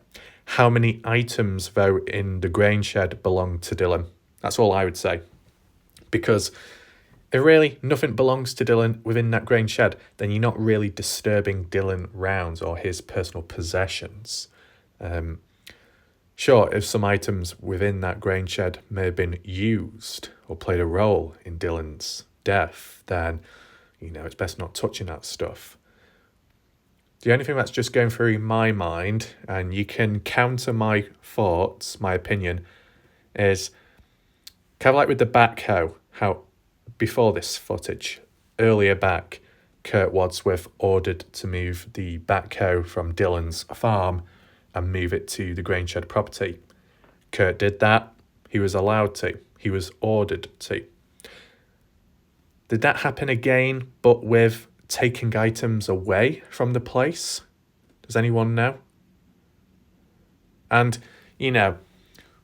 How many items, though, in the grain shed belong to Dylan? That's all I would say. Because if really nothing belongs to Dylan within that grain shed, then you're not really disturbing Dylan rounds or his personal possessions. Sure, if some items within that grain shed may have been used or played a role in Dylan's death, then, it's best not touching that stuff. The only thing that's just going through my mind, and you can counter my thoughts, my opinion, is kind of like with the backhoe, how before this footage, earlier back, Kurt Wadsworth ordered to move the backhoe from Dylan's farm and move it to the grain shed property. Kurt did that. He was allowed to. He was ordered to. Did that happen again, but with taking items away from the place? Does anyone know? And,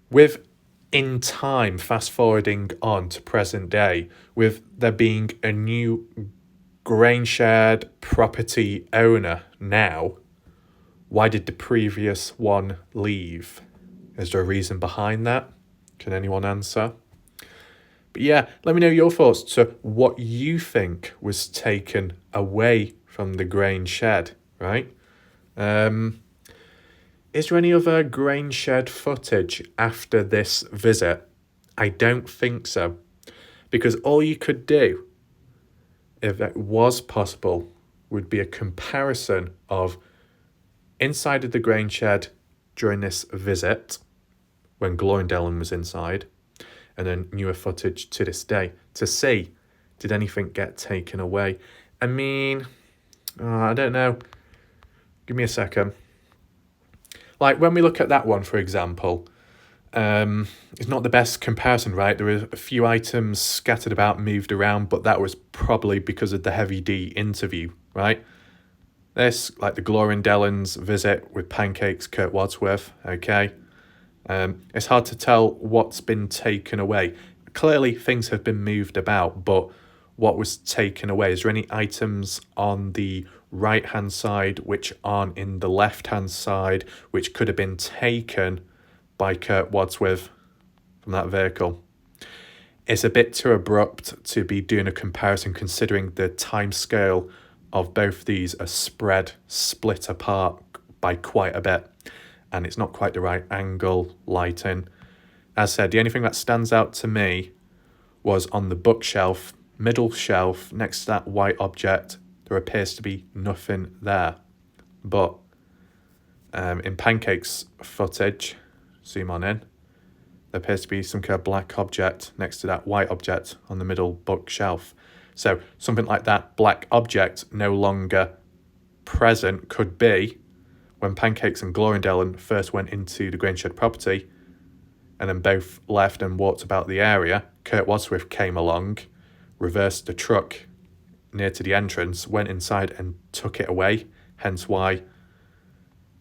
with in time, fast forwarding on to present day, with there being a new grain shed property owner now, why did the previous one leave? Is there a reason behind that? Can anyone answer? But yeah, let me know your thoughts to what you think was taken away from the grain shed, right? Is there any other grain shed footage after this visit? I don't think so. Because all you could do, if it was possible, would be a comparison of inside of the grain shed during this visit, when Dylan was inside, and then newer footage to this day, to see, did anything get taken away? I mean, I don't know. Give me a second. Like when we look at that one, for example, it's not the best comparison, right? There were a few items scattered about, moved around, but that was probably because of the Heavy D interview, right? This, like the Dylan's visit with Pancakes, Kurt Wadsworth, okay? It's hard to tell what's been taken away. Clearly, things have been moved about, but what was taken away? Is there any items on the right-hand side which aren't in the left-hand side, which could have been taken by Kurt Wadsworth from that vehicle? It's a bit too abrupt to be doing a comparison, considering the time scale of both these are split apart by quite a bit, and it's not quite the right angle, lighting. As said, the only thing that stands out to me was on the bookshelf, middle shelf, next to that white object, there appears to be nothing there. But in Pancake's footage, zoom on in, there appears to be some kind of black object next to that white object on the middle bookshelf. So something like that black object no longer present could be when Pancakes and Dylan first went into the grain shed property, and then both left and walked about the area. Kurt Wadsworth came along, reversed the truck near to the entrance, went inside and took it away, hence why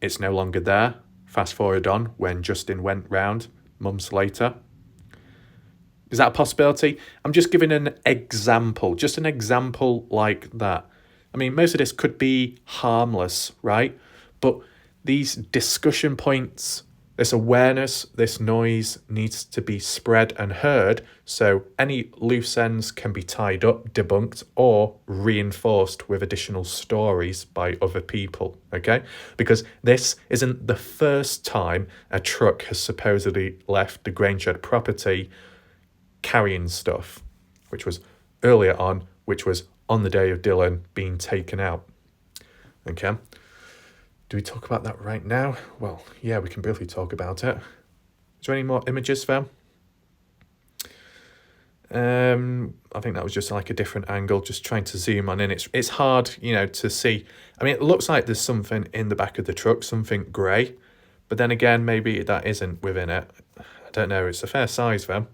it's no longer there. Fast forward on when Justin went round months later. Is that a possibility? I'm just giving an example, just an example like that. I mean, most of this could be harmless, right? But these discussion points, this awareness, this noise needs to be spread and heard, so any loose ends can be tied up, debunked, or reinforced with additional stories by other people, okay? Because this isn't the first time a truck has supposedly left the grain shed property carrying stuff, which was earlier on, which was on the day of Dylan being taken out, okay? Do we talk about that right now? Well, yeah, we can briefly talk about it. Is there any more images, Phil? I think that was just like a different angle, just trying to zoom on in. It's hard, to see. I mean, it looks like there's something in the back of the truck, something grey, But then again, maybe that isn't within it. I don't know. It's a fair size though.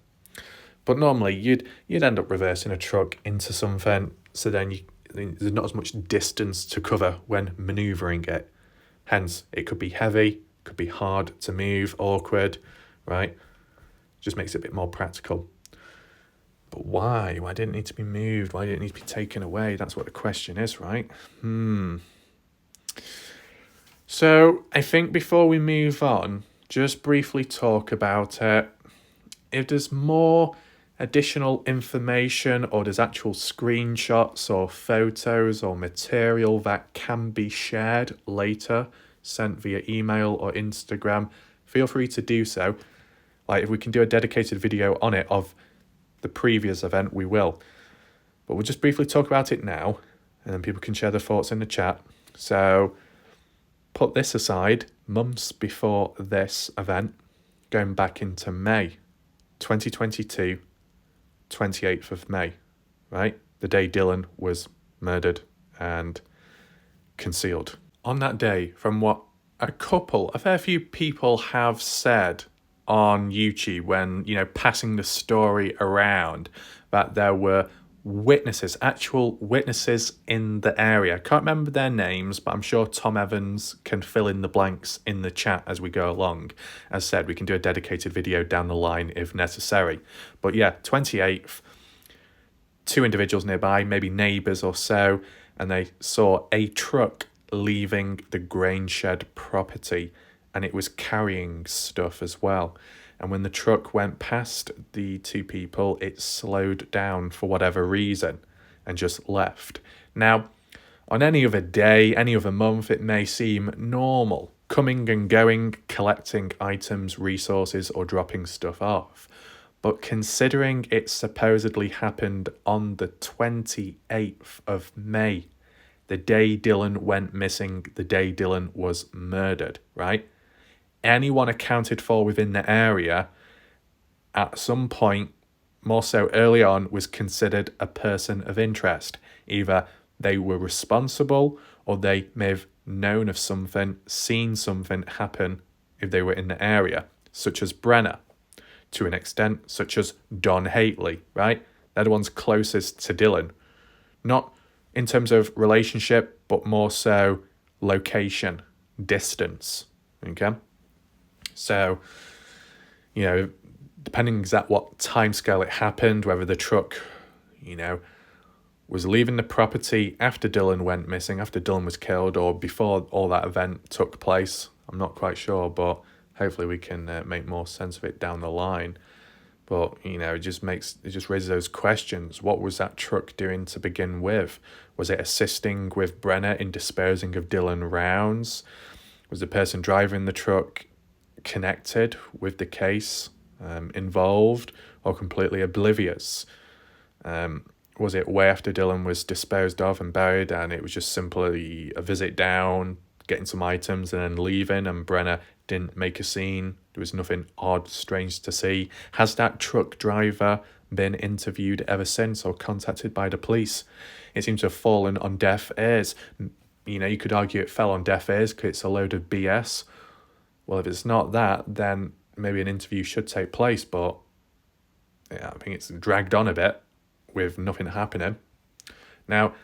But normally you'd end up reversing a truck into something, so then there's not as much distance to cover when manoeuvring it. Hence, it could be heavy, could be hard to move, awkward, right? Just makes it a bit more practical. But why? Why didn't it need to be moved? Why didn't it need to be taken away? That's what the question is, right? So I think before we move on, just briefly talk about it. If there's more additional information, or there's actual screenshots or photos or material that can be shared later, sent via email or Instagram, feel free to do so. Like, if we can do a dedicated video on it of the previous event, we will. But we'll just briefly talk about it now, and then people can share their thoughts in the chat. So put this aside, months before this event, going back into May 2022, 28th of May, right? The day Dylan was murdered and concealed. On that day, from what a fair few people have said on YouTube when, passing the story around, that there were actual witnesses in the area. Can't remember their names, but I'm sure Tom Evans can fill in the blanks in the chat as we go along. As said, we can do a dedicated video down the line if necessary. But yeah, 28th, 2 individuals nearby, maybe neighbours or so, and they saw a truck leaving the grain shed property, and it was carrying stuff as well. And when the truck went past the 2 people, it slowed down for whatever reason and just left. Now, on any other day, any other month, it may seem normal, coming and going, collecting items, resources, or dropping stuff off. But considering it supposedly happened on the 28th of May, the day Dylan went missing, the day Dylan was murdered, right? Anyone accounted for within the area at some point, more so early on, was considered a person of interest. Either they were responsible, or they may have known of something, seen something happen if they were in the area, such as Brenner, to an extent, such as Don Hately, right? They're the ones closest to Dylan. Not in terms of relationship, but more so location, distance, okay? So, depending exactly what timescale it happened, whether the truck, was leaving the property after Dylan went missing, after Dylan was killed, or before all that event took place, I'm not quite sure, but hopefully we can make more sense of it down the line. But, it just raises those questions. What was that truck doing to begin with? Was it assisting with Brenner in disposing of Dylan rounds? Was the person driving the truck connected with the case, involved, or completely oblivious? Was it way after Dylan was disposed of and buried, and it was just simply a visit down, getting some items and then leaving, and Brenner didn't make a scene? There was nothing odd, strange to see. Has that truck driver been interviewed ever since, or contacted by the police? It seems to have fallen on deaf ears. You could argue it fell on deaf ears because it's a load of BS. Well, if it's not that, then maybe an interview should take place, but yeah, I think it's dragged on a bit with nothing happening. Now,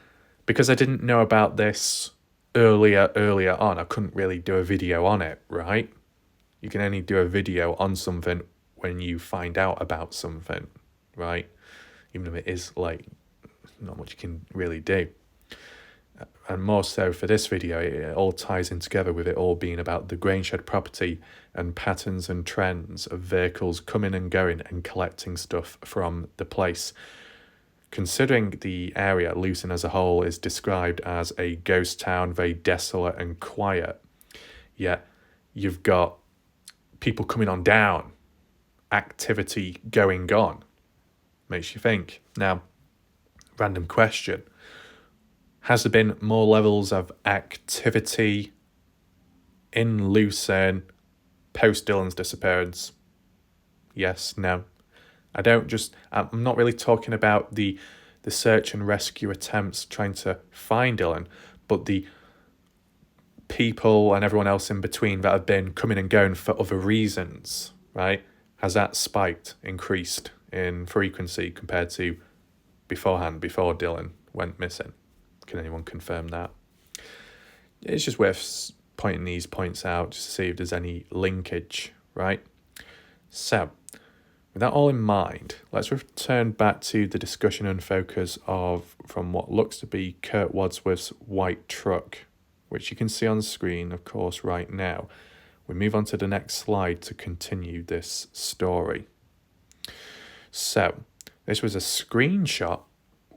because I didn't know about this earlier on, I couldn't really do a video on it, right? You can only do a video on something when you find out about something, right? Even if it is, not much you can really do. And more so for this video, it all ties in together with it all being about the grain shed property and patterns and trends of vehicles coming and going and collecting stuff from the place. Considering the area, Lucin as a whole, is described as a ghost town, very desolate and quiet, yet you've got people coming on down, activity going on. Makes you think. Now, random question. Has there been more levels of activity in Lucin post Dylan's disappearance? Yes, no. I'm not really talking about the search and rescue attempts trying to find Dylan, but the people and everyone else in between that have been coming and going for other reasons, right? Has that spiked, increased in frequency compared to beforehand, before Dylan went missing? Can anyone confirm that? It's just worth pointing these points out just to see if there's any linkage, right? So, with that all in mind, let's return back to the discussion and focus from what looks to be Kurt Wadsworth's white truck, which you can see on the screen, of course, right now. We move on to the next slide to continue this story. So, this was a screenshot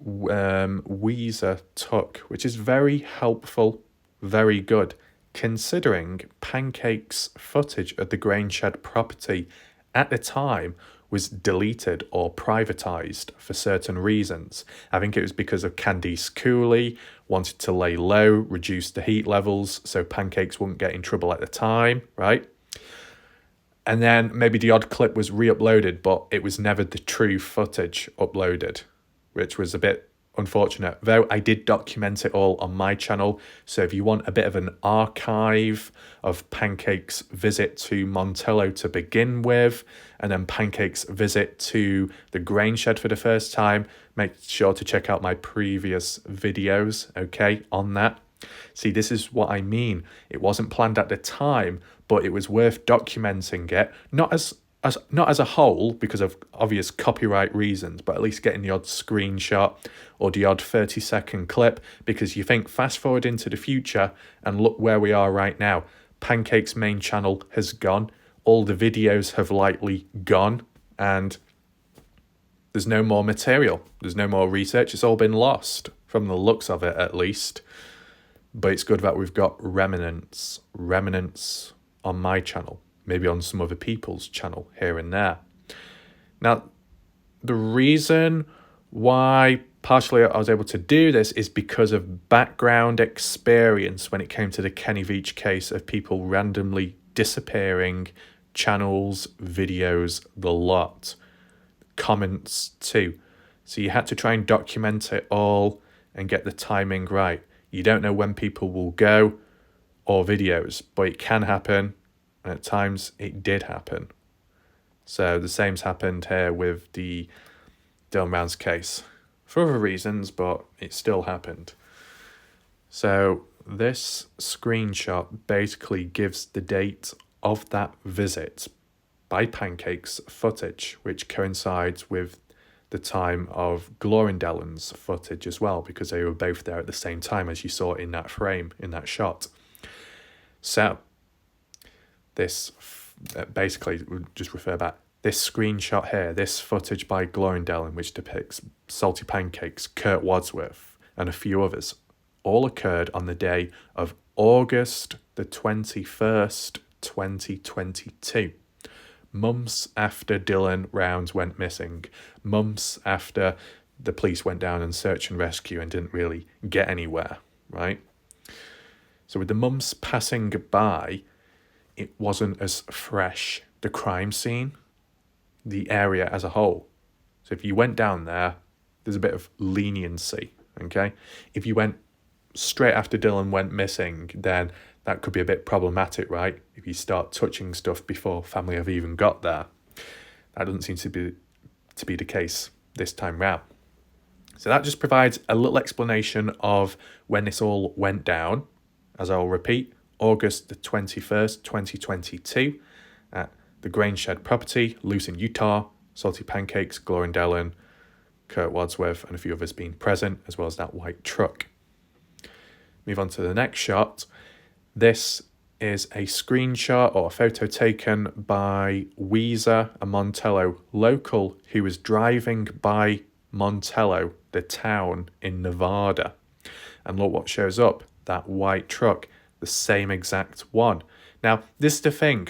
Weezer took, which is very helpful, very good, considering Pancake's footage of the grain shed property at the time was deleted or privatized for certain reasons. I think it was because of Candice Cooley wanted to lay low, reduce the heat levels so Pancakes wouldn't get in trouble at the time, right? And then maybe the odd clip was re-uploaded, but it was never the true footage uploaded, which was a bit unfortunate, though I did document it all on my channel. So if you want a bit of an archive of Pancake's visit to Montello to begin with, and then Pancake's visit to the grain shed for the first time, make sure to check out my previous videos, okay, on that. See, this is what I mean. It wasn't planned at the time, but it was worth documenting it, not as a whole because of obvious copyright reasons, but at least getting the odd screenshot or the odd 30-second clip, because you think fast forward into the future and look where we are right now. Pancake's main channel has gone. All the videos have likely gone, and there's no more material. There's no more research. It's all been lost from the looks of it, at least. But it's good that we've got remnants on my channel, maybe on some other people's channel here and there. Now, the reason why partially I was able to do this is because of background experience when it came to the Kenny Veach case of people randomly disappearing, channels, videos, the lot, comments too. So you had to try and document it all and get the timing right. You don't know when people will go or videos, but it can happen. And at times it did happen. So the same's happened here with the Dylan Brown's case. For other reasons, but it still happened. So this screenshot basically gives the date of that visit by Pancake's footage, which coincides with the time of Glorindellon's footage as well, because they were both there at the same time, as you saw in that frame, in that shot. So this basically, we'll just refer back, this screenshot here, this footage by Glorindellon, which depicts Salty Pancakes, Kurt Wadsworth, and a few others, all occurred on the day of August the 21st, 2022. Months after Dylan Rounds went missing, months after the police went down and search and rescue and didn't really get anywhere, right? So with the months passing by, it wasn't as fresh, the crime scene, the area as a whole. So if you went down there, there's a bit of leniency, okay? If you went straight after Dylan went missing, then that could be a bit problematic, right? If you start touching stuff before family have even got there. That doesn't seem to be the case this time round. So that just provides a little explanation of when this all went down. As I'll repeat, August the 21st, 2022, at the Grain Shed property, Lucin, Utah, Salty Pancakes, Glorindellon, Kurt Wadsworth, and a few others being present, as well as that white truck. Move on to the next shot. This is a screenshot or a photo taken by Weezer, a Montello local who was driving by Montello, the town in Nevada. And look what shows up, that white truck, the same exact one. Now, this is the thing.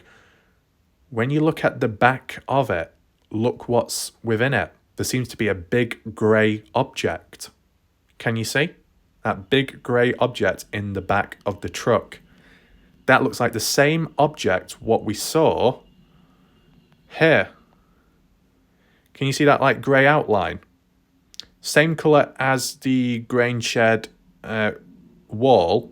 When you look at the back of it, look what's within it. There seems to be a big grey object. Can you see? That big grey object in the back of the truck. That looks like the same object what we saw here. Can you see that like grey outline? Same colour as the grain shed wall,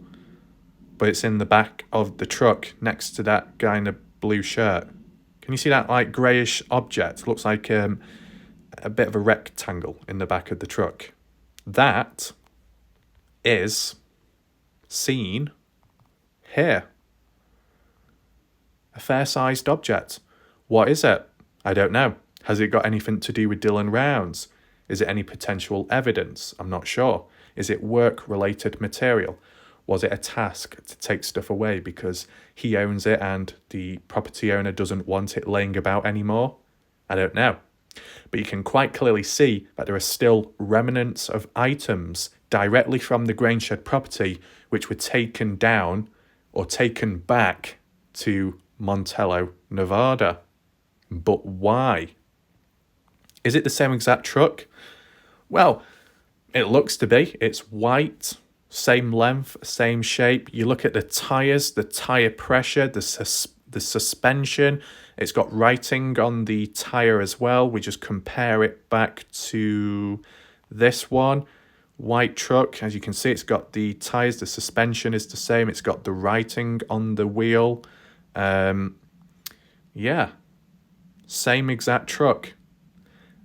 but it's in the back of the truck next to that guy in a blue shirt. Can you see that like greyish object? Looks like a bit of a rectangle in the back of the truck. That is seen here. A fair-sized object. What is it? I don't know. Has it got anything to do with Dylan Rounds? Is it any potential evidence? I'm not sure. Is it work-related material? Was it a task to take stuff away because he owns it and the property owner doesn't want it laying about anymore? I don't know. But you can quite clearly see that there are still remnants of items directly from the grain shed property which were taken down or taken back to Montello, Nevada. But why? Is it the same exact truck? Well, it looks to be. It's white, same length, same shape. You look at the tyres, the tyre pressure, the suspension. It's got writing on the tyre as well. We just compare it back to this one. White truck, as you can see, it's got the tyres, the suspension is the same. It's got the writing on the wheel. Yeah, same exact truck.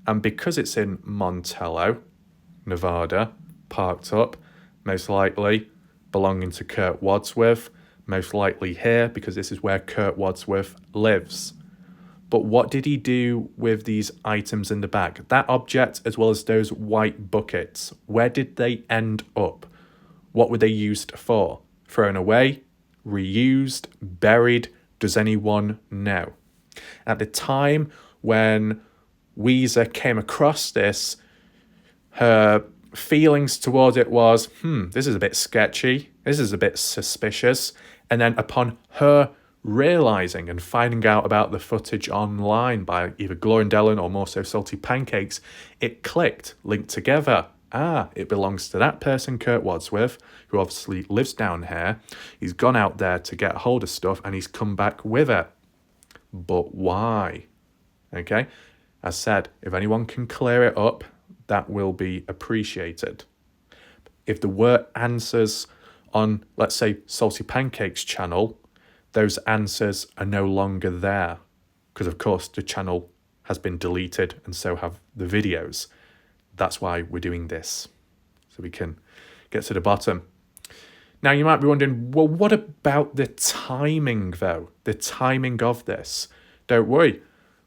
And because it's in Montello, Nevada, parked up, most likely belonging to Kurt Wadsworth, most likely here because this is where Kurt Wadsworth lives. But what did he do with these items in the back? That object as well as those white buckets, where did they end up? What were they used for? Thrown away? Reused? Buried? Does anyone know? At the time when Weezer came across this, her feelings toward it was, this is a bit sketchy. This is a bit suspicious. And then upon her realizing and finding out about the footage online by either Gloria and Dylan or more so Salty Pancakes, it clicked, linked together. It belongs to that person, Kurt Wadsworth, who obviously lives down here. He's gone out there to get hold of stuff and he's come back with it. But why? Okay, as said, if anyone can clear it up, that will be appreciated. If there were answers on, let's say, Salty Pancakes channel, those answers are no longer there because, of course, the channel has been deleted and so have the videos. That's why we're doing this, so we can get to the bottom. Now, you might be wondering, well, what about the timing, though? The timing of this? Don't worry,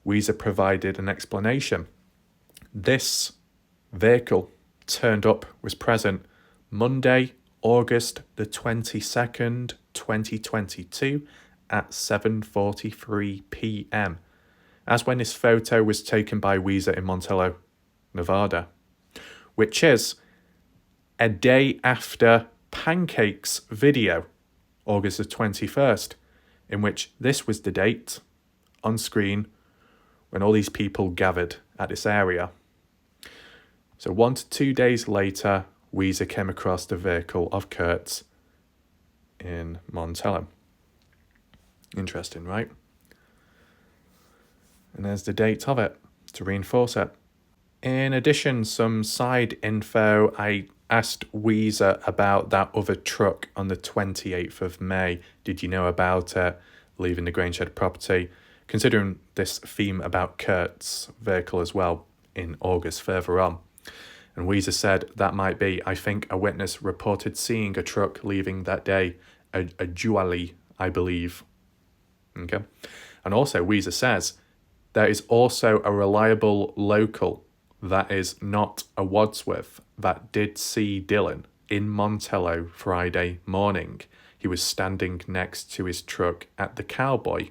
Weezer provided an explanation. This vehicle turned up, was present Monday, August the 22nd, 2022 at 7:43 p.m. As when this photo was taken by Weezer in Montello, Nevada, which is a day after Pancakes video, August the 21st, in which this was the date on screen when all these people gathered at this area. So 1 to 2 days later, Weezer came across the vehicle of Kurt's in Montello. Interesting, right? And there's the date of it to reinforce it. In addition, some side info, I asked Weezer about that other truck on the 28th of May. Did you know about it? Leaving the grain shed property. Considering this theme about Kurt's vehicle as well in August further on. And Weezer said that might be, I think a witness reported seeing a truck leaving that day, a Juali, I believe. Okay. And also Weezer says there is also a reliable local that is not a Wadsworth that did see Dylan in Montello Friday morning. He was standing next to his truck at the Cowboy.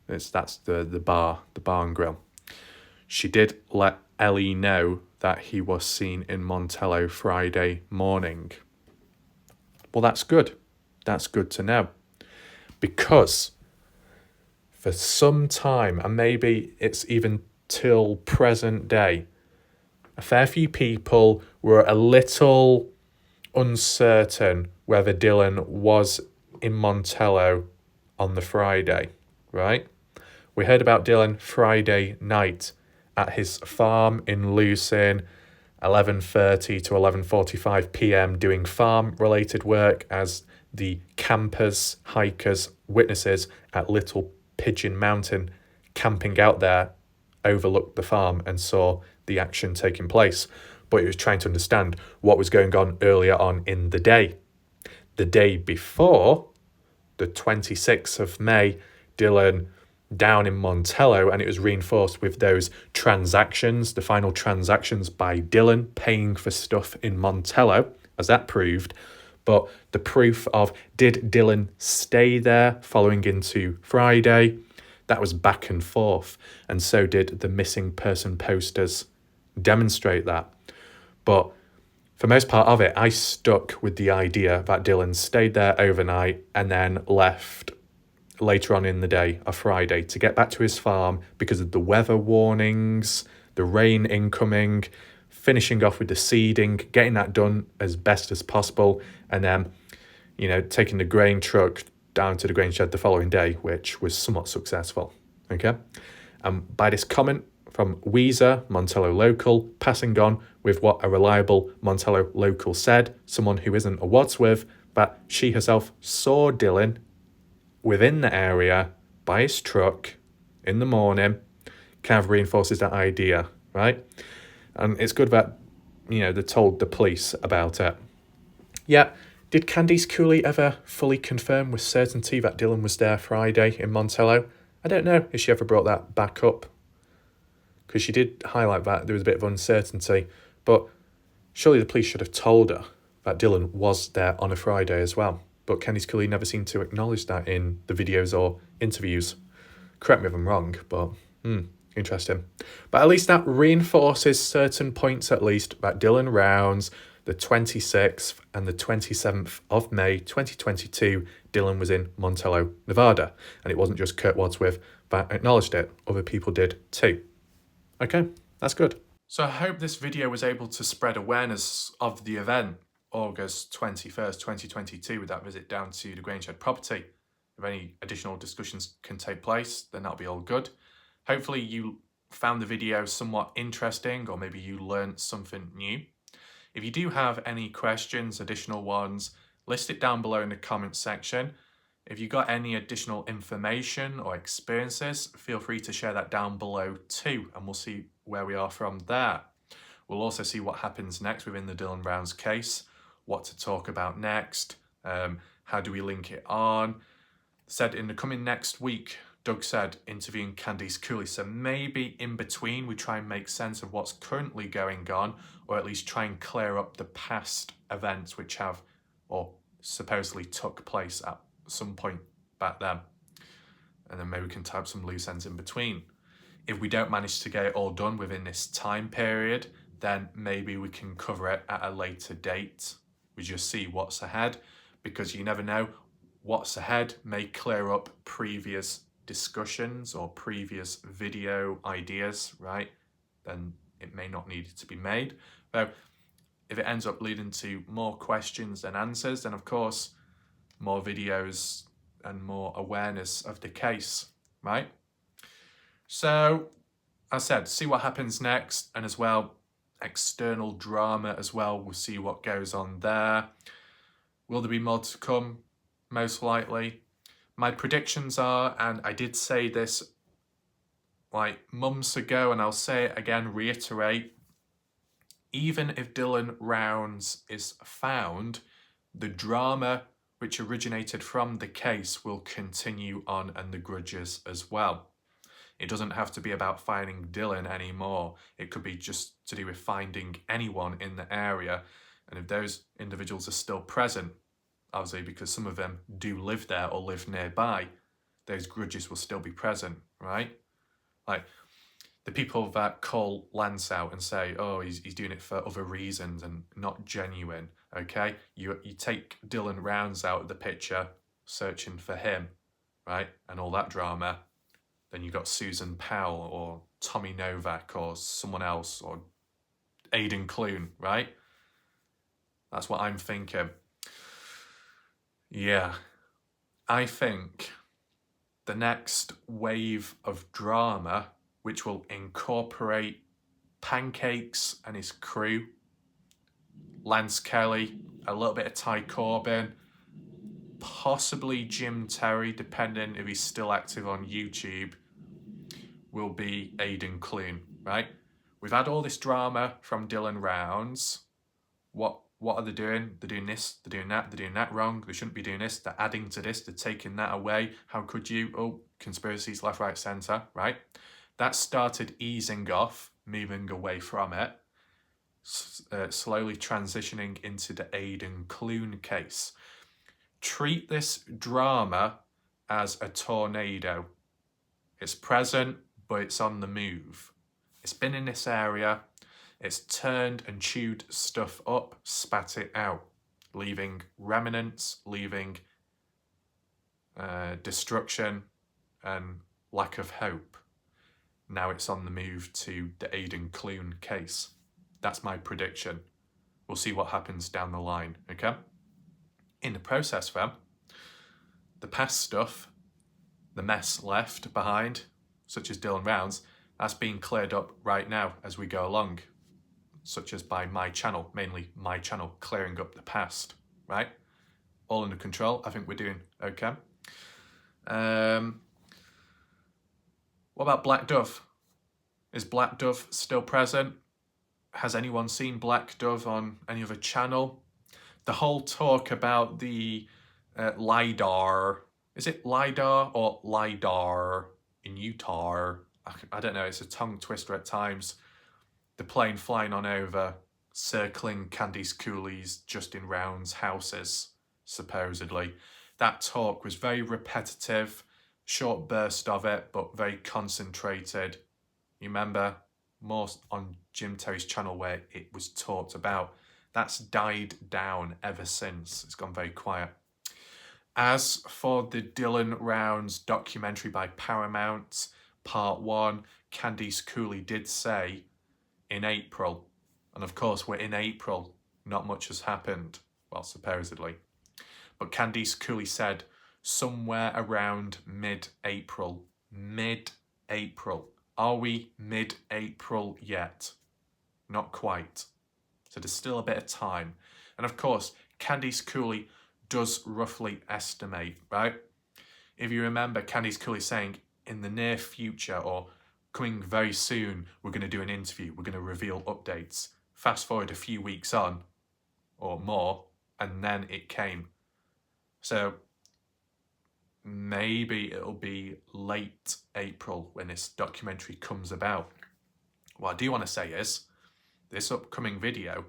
That's the bar, the bar and grill. She did let Ellie know that he was seen in Montello Friday morning. Well, that's good. That's good to know. Because for some time, and maybe it's even till present day, a fair few people were a little uncertain whether Dylan was in Montello on the Friday, right? We heard about Dylan Friday night at his farm in Lucin, 11:30 to 11:45 p.m. doing farm-related work as the campers, hikers, witnesses at Little Pigeon Mountain camping out there overlooked the farm and saw the action taking place. But he was trying to understand what was going on earlier on in the day. The day before, the 26th of May, Dylan down in Montello, and it was reinforced with those transactions, the final transactions by Dylan paying for stuff in Montello, as that proved. But the proof of did Dylan stay there following into Friday, that was back and forth. And so did the missing person posters demonstrate that. But for most part of it, I stuck with the idea that Dylan stayed there overnight and then left later on in the day, a Friday, to get back to his farm because of the weather warnings, the rain incoming, finishing off with the seeding, getting that done as best as possible, and then, taking the grain truck down to the grain shed the following day, which was somewhat successful. Okay? And by this comment from Weezer, Montello local, passing on with what a reliable Montello local said, someone who isn't a Wadsworth, that she herself saw Dylan within the area by his truck in the morning, kind of reinforces that idea, right? And it's good that, they told the police about it. Yeah, did Candice Cooley ever fully confirm with certainty that Dylan was there Friday in Montello? I don't know if she ever brought that back up, because she did highlight that there was a bit of uncertainty, but surely the police should have told her that Dylan was there on a Friday as well. But Candice Cooley never seemed to acknowledge that in the videos or interviews. Correct me if I'm wrong, but interesting. But at least that reinforces certain points, at least, that Dylan Rounds, the 26th and the 27th of May 2022, Dylan was in Montello, Nevada. And it wasn't just Kurt Wadsworth that acknowledged it. Other people did too. Okay, that's good. So I hope this video was able to spread awareness of the event, August 21st, 2022, with that visit down to the Grainshed property. If any additional discussions can take place, then that'll be all good. Hopefully you found the video somewhat interesting, or maybe you learned something new. If you do have any questions, additional ones, list it down below in the comments section. If you got any additional information or experiences, feel free to share that down below too, and we'll see where we are from there. We'll also see what happens next within the Dylan Rounds case, what to talk about next, how do we link it on. Said in the coming next week, Doug said, interviewing Candice Cooley. So maybe in between we try and make sense of what's currently going on, or at least try and clear up the past events which have, or supposedly took place at some point back then. And then maybe we can type some loose ends in between. If we don't manage to get it all done within this time period, then maybe we can cover it at a later date. We just see what's ahead, because you never know, what's ahead may clear up previous discussions or previous video ideas, right? Then it may not need to be made. Though if it ends up leading to more questions than answers, then of course more videos and more awareness of the case, right? So as I said, see what happens next, and as well external drama as well. We'll see what goes on there. Will there be more to come? Most likely. My predictions are, and I did say this like months ago, and I'll say it again, reiterate, even if Dylan Rounds is found, the drama which originated from the case will continue on, and the grudges as well. It doesn't have to be about finding Dylan anymore. It could be just to do with finding anyone in the area. And if those individuals are still present, obviously because some of them do live there or live nearby, those grudges will still be present, right? Like the people that call Lance out and say, oh, he's doing it for other reasons and not genuine, okay? You take Dylan Rounds out of the picture, searching for him, right? And all that drama. Then you've got Susan Powell or Tommy Novak or someone else or Aidan Clune, right? That's what I'm thinking. Yeah, I think the next wave of drama, which will incorporate Pancakes and his crew, Lance Kelly, a little bit of Ty Corbin, possibly Jim Terry, depending if he's still active on YouTube, will be Aidan Clune, right? We've had all this drama from Dylan Rounds. What are they doing? They're doing this, they're doing that wrong. They shouldn't be doing this. They're adding to this, they're taking that away. How could you? Oh, conspiracies left, right, centre, right? That started easing off, moving away from it, slowly transitioning into the Aidan Clune case. Treat this drama as a tornado. It's present, but it's on the move. It's been in this area. It's turned and chewed stuff up, spat it out, leaving remnants, leaving destruction and lack of hope. Now it's on the move to the Aidan Clune case. That's my prediction. We'll see what happens down the line, okay? In the process, fam, the past stuff, the mess left behind, such as Dylan Rounds, that's being cleared up right now as we go along, such as by my channel, mainly my channel, clearing up the past, right? All under control. I think we're doing okay. What about Black Dove? Is Black Dove still present? Has anyone seen Black Dove on any other channel? The whole talk about the LiDAR, is it LiDAR or LiDAR in Utah? I don't know, it's a tongue twister at times. The plane flying on over, circling Candice Cooley's Justin Rounds' houses, supposedly. That talk was very repetitive, short burst of it, but very concentrated. You remember, more on Jim Terry's channel where it was talked about. That's died down ever since. It's gone very quiet. As for the Dylan Rounds documentary by Paramount, Part 1, Candice Cooley did say in April, and of course we're in April, not much has happened, well, supposedly. But Candice Cooley said somewhere around mid-April. Mid-April. Are we mid-April yet? Not quite. So there's still a bit of time. And of course, Candice Cooley does roughly estimate, right? If you remember, Candice Cooley saying in the near future or coming very soon, we're going to do an interview. We're going to reveal updates. Fast forward a few weeks on or more, and then it came. So maybe it'll be late April when this documentary comes about. What I do want to say is, this upcoming video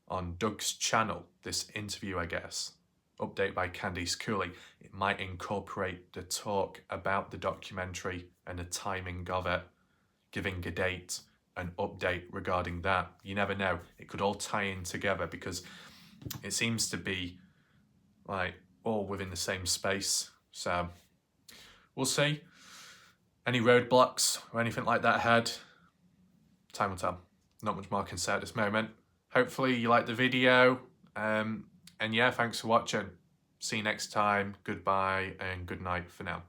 on Doug's channel, this interview, I guess, update by Candice Cooley, it might incorporate the talk about the documentary and the timing of it, giving a date, an update regarding that. You never know. It could all tie in together because it seems to be like all within the same space. So we'll see. Any roadblocks or anything like that ahead? Time will tell. Not much more I can say at this moment. Hopefully you liked the video. And yeah, thanks for watching. See you next time. Goodbye and good night for now.